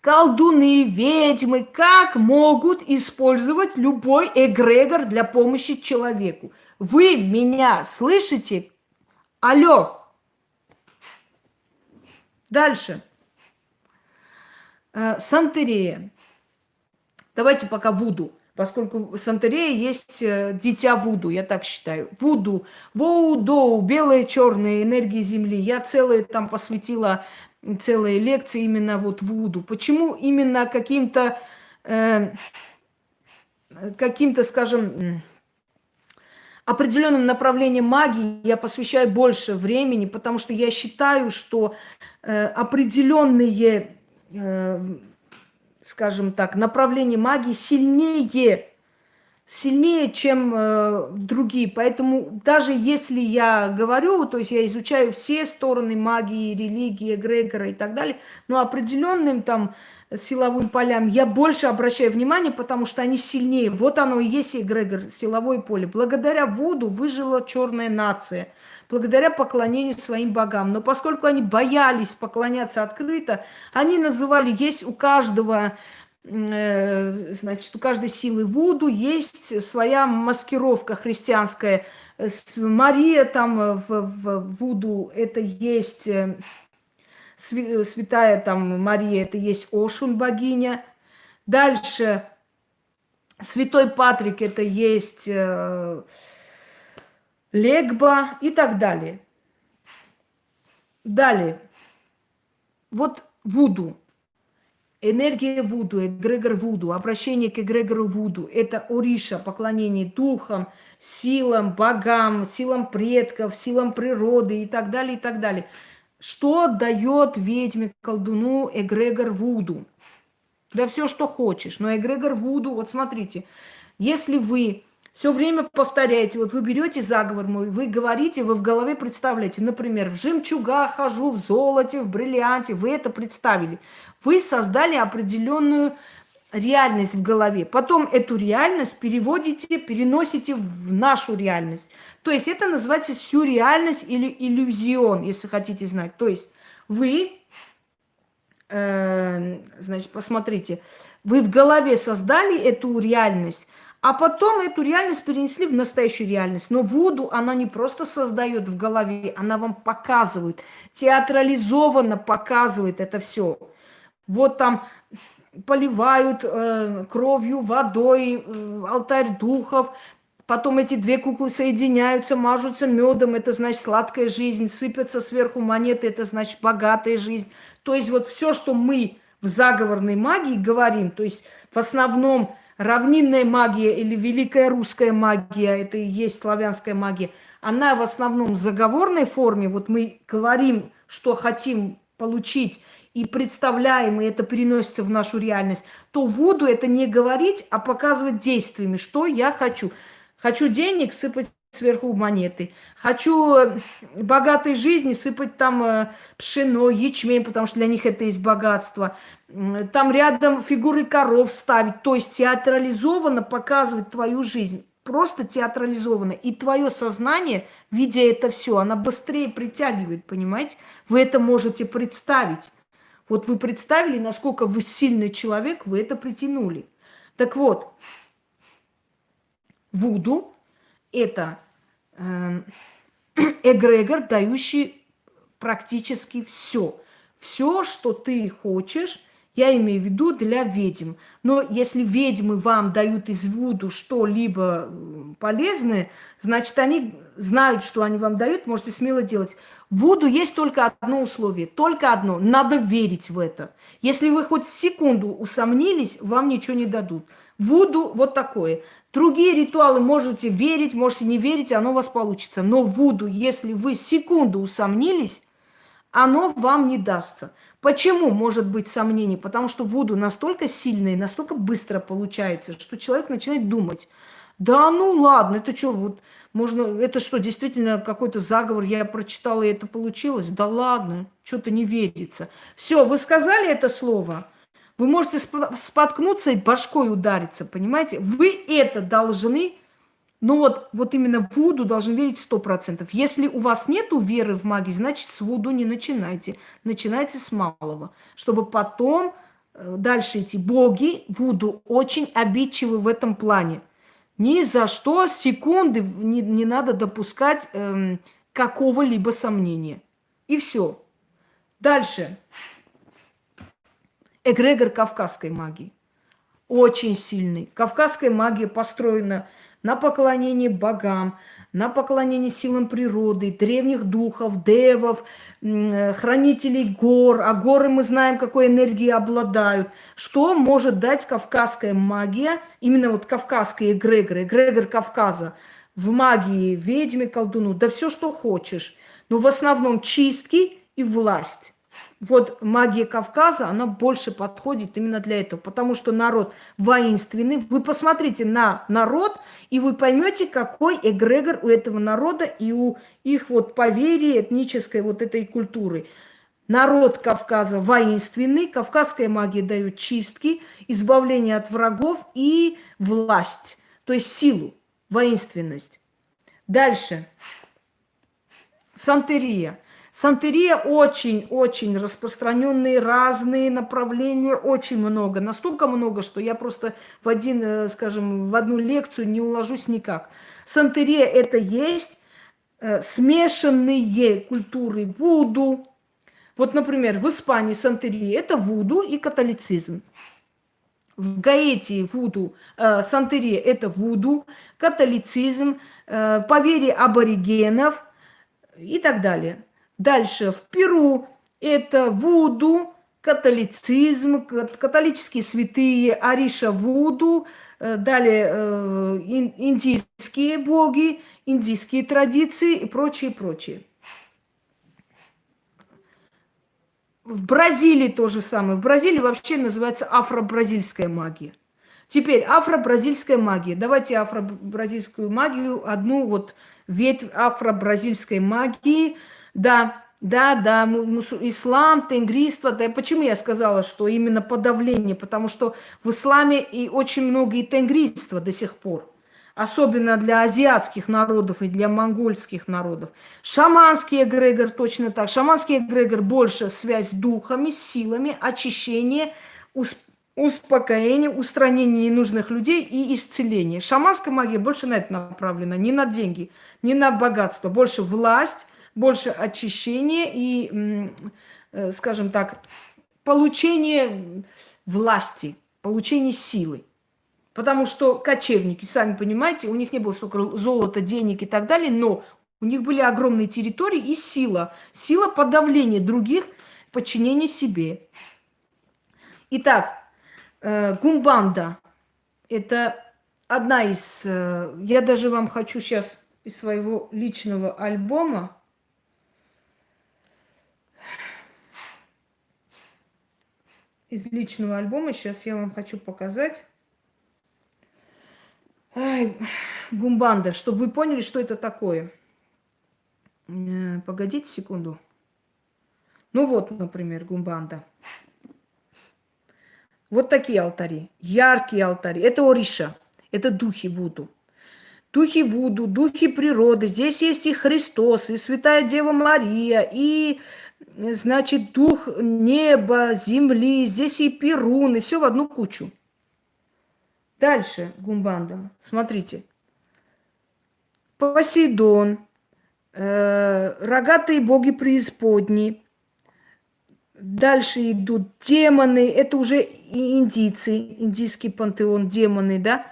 колдуны, ведьмы, как могут использовать любой эгрегор для помощи человеку. Вы меня слышите? Алло. Дальше. Сантерея. Давайте пока Вуду, поскольку Сантерея есть дитя Вуду, я так считаю. Вуду, Воу-Доу, белые, черные, энергии Земли. Я целые там посвятила целые лекции именно вот Вуду. Почему именно э, каким-то, скажем, определенным направлениям магии я посвящаю больше времени, потому что я считаю, что определенные, скажем так, направления магии сильнее, чем другие. Поэтому даже если я говорю, то есть я изучаю все стороны магии, религии, эгрегора и так далее, но определенным там силовым полям я больше обращаю внимание, потому что они сильнее. Вот оно и есть эгрегор, силовое поле. Благодаря Вуду выжила черная нация, благодаря поклонению своим богам. Но поскольку они боялись поклоняться открыто, они называли, есть у каждого значит, у каждой силы Вуду есть своя маскировка христианская. Мария там в Вуду это есть святая там Мария, это есть Ошун богиня. Дальше святой Патрик это есть Легба и так далее. Далее. Вот Вуду. Энергия Вуду, эгрегор Вуду, обращение к эгрегору Вуду – это Ориша, поклонение духам, силам, богам, силам предков, силам природы и так далее, и так далее. Что дает ведьме, колдуну эгрегор Вуду? Да все, что хочешь. Но эгрегор Вуду, вот смотрите, если вы все время повторяете, вот вы берете заговор мой, вы говорите, вы в голове представляете, например, в жемчугах хожу, в золоте, в бриллианте, вы это представили. Вы создали определенную реальность в голове. Потом эту реальность переводите, переносите в нашу реальность. То есть это называется сюрреальность или иллюзион, если хотите знать. То есть вы, значит, посмотрите, вы в голове создали эту реальность, а потом эту реальность перенесли в настоящую реальность. Но Вуду она не просто создает в голове, она вам показывает, театрализованно показывает это все. Вот там поливают кровью, водой, алтарь духов. Потом эти две куклы соединяются, мажутся медом, это значит сладкая жизнь, сыпятся сверху монеты, это значит богатая жизнь. То есть вот все, что мы в заговорной магии говорим, то есть в основном равнинная магия или великая русская магия, это и есть славянская магия, она в основном в заговорной форме, вот мы говорим, что хотим получить, и представляем, и это переносится в нашу реальность, то Вуду это не говорить, а показывать действиями, что я хочу. Хочу денег, сыпать сверху монеты. Хочу богатой жизни, сыпать там пшено, ячмень, потому что для них это есть богатство. Там рядом фигуры коров ставить, то есть театрализованно показывать твою жизнь. Просто театрализованно. И твое сознание, видя это все, оно быстрее притягивает, понимаете? Вы это можете представить. Вот вы представили, насколько вы сильный человек, вы это притянули. Так вот, Вуду – это эгрегор, дающий практически все. Все, что ты хочешь, я имею в виду для ведьм. Но если ведьмы вам дают из Вуду что-либо полезное, значит, они знают, что они вам дают, можете смело делать. В Вуду есть только одно условие, только одно – надо верить в это. Если вы хоть секунду усомнились, вам ничего не дадут. Вуду вот такое. Другие ритуалы можете верить, можете не верить, оно у вас получится. Но Вуду, если вы секунду усомнились, оно вам не дастся. Почему может быть сомнение? Потому что Вуду настолько сильно и настолько быстро получается, что человек начинает думать, да ну ладно, это что, вот можно, это что, действительно какой-то заговор, я прочитала, и это получилось? Да ладно, что-то не верится. Все, вы сказали это слово, вы можете споткнуться и башкой удариться, понимаете? Вы это должны, ну вот именно в Вуду должны верить 100%. Если у вас нет веры в магию, значит, с Вуду не начинайте. Начинайте с малого, чтобы потом дальше идти. Боги Вуду очень обидчивы в этом плане. Ни за что секунды не надо допускать какого-либо сомнения. И все. Дальше. эгрегор кавказской магии. Очень сильный. Кавказская магия построена на поклонении богам, на поклонении силам природы, древних духов, девов, хранителей гор. А горы мы знаем, какой энергией обладают. Что может дать кавказская магия, именно вот кавказские эгрегоры, эгрегор Кавказа в магии, ведьме, колдуну, да все, что хочешь. Но в основном чистки и власть. Вот магия Кавказа, она больше подходит именно для этого, потому что народ воинственный. Вы посмотрите на народ, и вы поймете, какой эгрегор у этого народа и у их вот поверья этнической вот этой культуры. Народ Кавказа воинственный, кавказская магия дает чистки, избавление от врагов и власть, то есть силу, воинственность. Дальше. Сантерия. Сантерия очень-очень распространенные, разные направления, очень много. Настолько много, что я просто в одну лекцию не уложусь никак. Сантерия – это есть смешанные культуры вуду. Вот, например, в Испании сантерия – это вуду и католицизм. В Гаитии сантерия – это вуду, католицизм, поверье аборигенов и так далее. Дальше в Перу это вуду, католицизм, католические святые, Ариша вуду, далее индийские боги, индийские традиции и прочее, прочее. В Бразилии то же самое. В Бразилии вообще называется афро-бразильская магия. Теперь афро-бразильская магия. Давайте афро-бразильскую магию, одну вот ветвь афро-бразильской магии. Да, ислам, тенгриство. Да, почему я сказала, что именно подавление? Потому что в исламе и очень много и тенгриства до сих пор. Особенно для азиатских народов и для монгольских народов. Шаманский эгрегор точно так. Шаманский эгрегор больше связь с духами, с силами, очищение, успокоение, устранение ненужных людей и исцеление. Шаманская магия больше на это направлена. Не на деньги, не на богатство. Больше власть, больше очищение и, скажем так, получение власти, получение силы. Потому что кочевники, сами понимаете, у них не было столько золота, денег и так далее, но у них были огромные территории и сила. Сила подавления других, подчинения себе. Итак, гумбанда – это одна из… Я даже вам хочу сейчас из своего личного альбома сейчас я вам хочу показать. Гумбанда, чтобы вы поняли, что это такое. Погодите секунду. Ну вот, например, гумбанда. Вот такие алтари, яркие алтари. Это ориша, это духи вуду. Духи вуду, духи природы. Здесь есть и Христос, и Святая Дева Мария, и, значит, дух неба, земли. Здесь и Перун, и все в одну кучу. Дальше гумбанда. Смотрите. Посейдон, рогатые боги преисподней. Дальше идут демоны. Это уже и индийцы, индийский пантеон, демоны, да?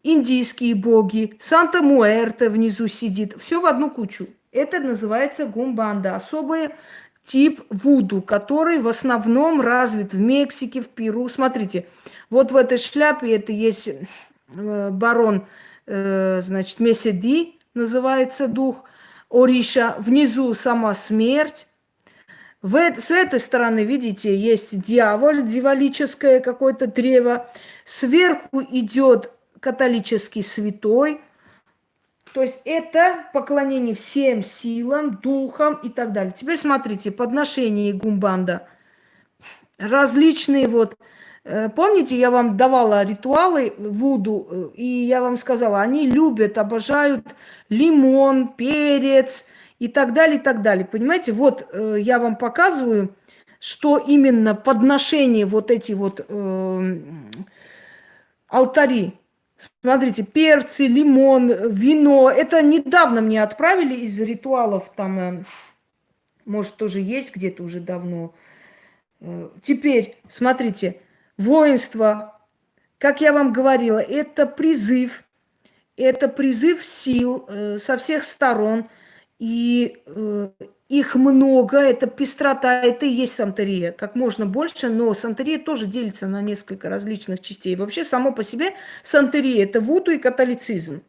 Индийские боги. Санта-Муэрте внизу сидит. Все в одну кучу. Это называется гумбанда. Особый тип вуду, который в основном развит в Мексике, в Перу. Смотрите. Вот в этой шляпе это есть барон, значит, Меседи, называется дух, Ориша. Внизу сама смерть. С этой стороны, видите, есть дьявол, дьяволическое какое-то древо. Сверху идет католический святой. То есть это поклонение всем силам, духам и так далее. Теперь смотрите, подношение гумбанда. Различные вот… Помните, я вам давала ритуалы вуду, и я вам сказала, они любят, обожают лимон, перец и так далее, и так далее. Понимаете, вот я вам показываю, что именно подношение вот эти вот алтари. Смотрите, перцы, лимон, вино. Это недавно мне отправили из ритуалов, там, может, тоже есть где-то уже давно. Теперь, смотрите, воинство, как я вам говорила, это призыв сил со всех сторон, и их много, это пестрота, это и есть сантерия, как можно больше, но сантерия тоже делится на несколько различных частей. Вообще, само по себе сантерия – это вуду и католицизм.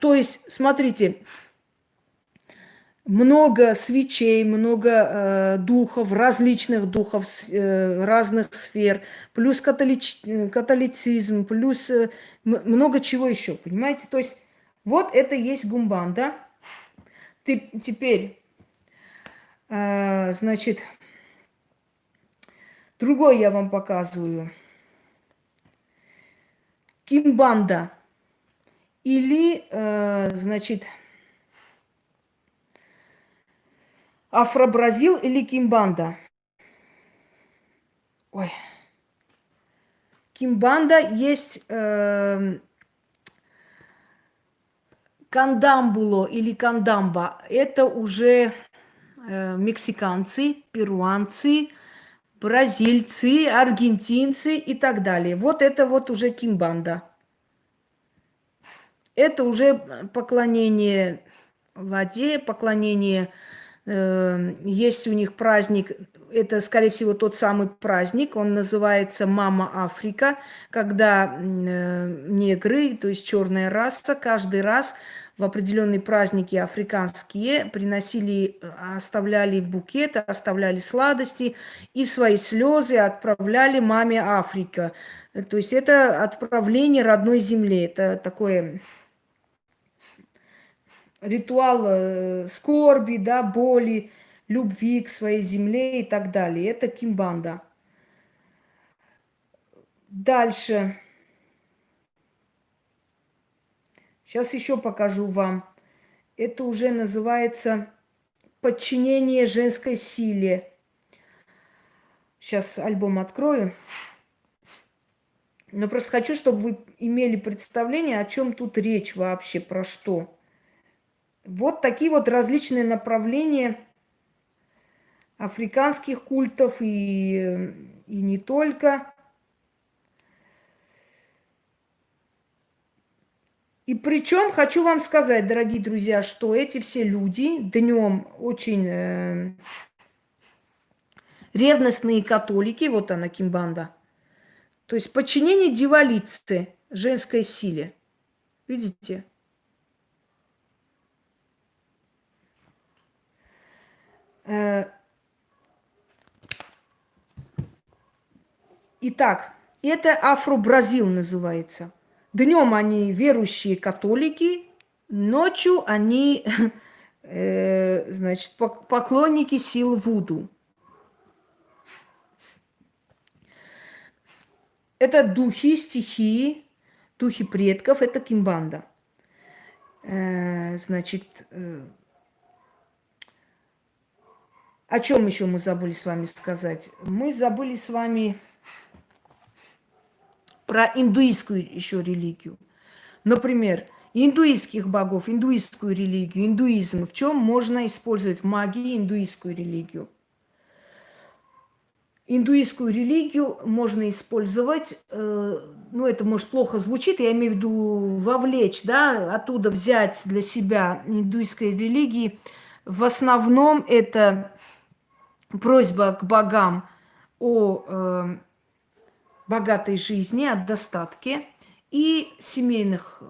То есть, смотрите, много свечей, много духов, различных духов, разных сфер, плюс католицизм, плюс много чего еще, понимаете? То есть вот это и есть гумбанда. Теперь, значит, другой я вам показываю. Кимбанда или, значит, Афро-Бразил или Кимбанда. Ой. Кимбанда есть кандамбуло или кандамба. Это уже мексиканцы, перуанцы, бразильцы, аргентинцы и так далее. Вот это вот уже кимбанда. Это уже поклонение воде, поклонение. Есть у них праздник, это, скорее всего, тот самый праздник, он называется «Мама Африка», когда негры, то есть черная раса, каждый раз в определенные праздники африканские приносили, оставляли букеты, оставляли сладости и свои слезы отправляли маме Африка. То есть это отправление родной земле, это такое ритуал скорби, да, боли, любви к своей земле и так далее. Это кимбанда. Дальше. Сейчас еще покажу вам. Это уже называется подчинение женской силе. Сейчас альбом открою. Но просто хочу, чтобы вы имели представление, о чем тут речь вообще, про что. Вот такие вот различные направления африканских культов и не только. И причем хочу вам сказать, дорогие друзья, что эти все люди днем очень ревностные католики, вот она, кимбанда, то есть подчинение дьяволице, женской силе. Видите? Итак, это Афро-Бразил называется. Днем они верующие католики, ночью они, значит, поклонники сил вуду. Это духи, стихии, духи предков, это кимбанда. Значит, о чем еще мы забыли с вами сказать? Мы забыли с вами про индуистскую еще религию. Например, индуистских богов, индуистскую религию, индуизм. В чем можно использовать в магии индуистскую религию? Индуистскую религию можно использовать, ну это может плохо звучит, я имею в виду вовлечь, да, оттуда взять для себя индуистской религии. В основном это просьба к богам о богатой жизни, о достатке и семейных,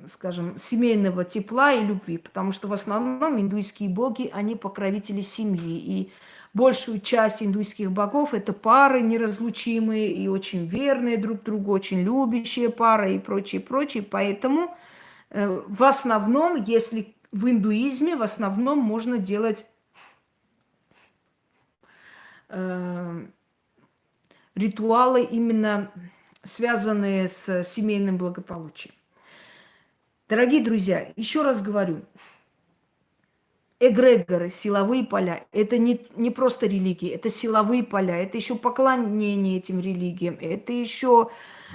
скажем, семейного тепла и любви, потому что в основном индуистские боги, они покровители семьи, и большую часть индуистских богов – это пары неразлучимые и очень верные друг другу, очень любящие пары и прочее, прочее. Поэтому в основном, если в индуизме, в основном можно делать ритуалы, именно связанные с семейным благополучием. Дорогие друзья, еще раз говорю, эгрегоры, силовые поля, это не просто религии, это силовые поля, это еще поклонение этим религиям, это еще,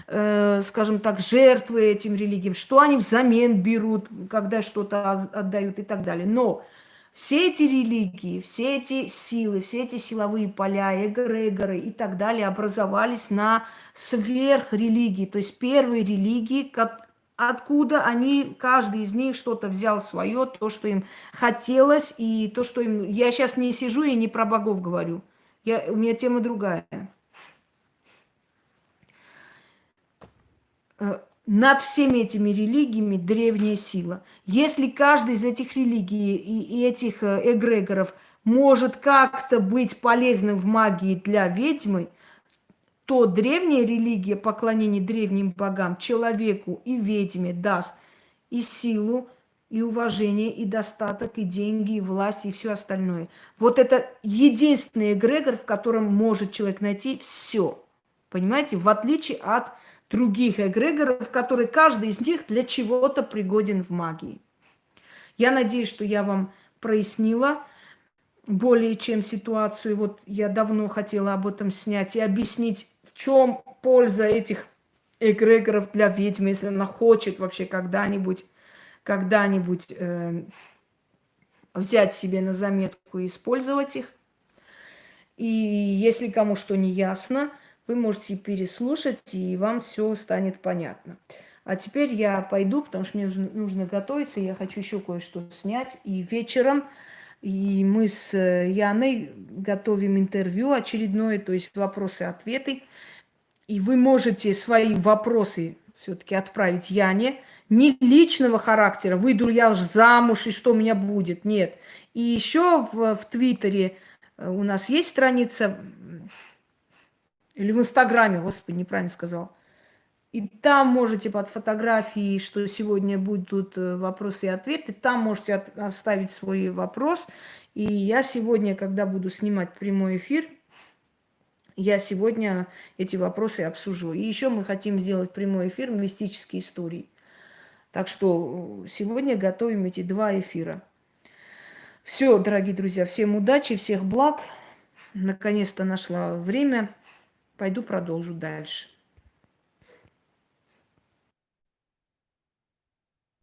скажем так, жертвы этим религиям, что они взамен берут, когда что-то отдают и так далее. Но Все эти религии, все эти силы, все эти силовые поля, эгрегоры и так далее образовались на сверхрелигии, то есть первые религии, откуда они, каждый из них что-то взял свое, то, что им хотелось, и то, что им... Я сейчас не сижу и не про богов говорю. У меня тема другая. Над всеми этими религиями древняя сила. Если каждый из этих религий и этих эгрегоров может как-то быть полезным в магии для ведьмы, то древняя религия поклонения древним богам человеку и ведьме даст и силу, и уважение, и достаток, и деньги, и власть, и все остальное. Вот это единственный эгрегор, в котором может человек найти все. Понимаете? В отличие от других эгрегоров, которые каждый из них для чего-то пригоден в магии. Я надеюсь, что я вам прояснила более чем ситуацию. Вот я давно хотела об этом снять и объяснить, в чем польза этих эгрегоров для ведьмы, если она хочет вообще когда-нибудь взять себе на заметку и использовать их. И если кому что не ясно, вы можете переслушать, и вам все станет понятно. А теперь я пойду, потому что мне нужно готовиться, я хочу еще кое-что снять. И вечером и мы с Яной готовим интервью очередное, то есть вопросы-ответы. И вы можете свои вопросы все-таки отправить Яне. Не личного характера, выйду я замуж и что у меня будет, нет. И еще в Твиттере у нас есть страница, или в Инстаграме, господи, неправильно сказал. И там можете под фотографией, что сегодня будут вопросы и ответы, там можете оставить свой вопрос. И я сегодня, когда буду снимать прямой эфир, я сегодня эти вопросы обсужу. И еще мы хотим сделать прямой эфир мистические истории. Так что сегодня готовим эти 2 эфира. Все, дорогие друзья, всем удачи, всех благ. Наконец-то нашла время. Пойду продолжу дальше.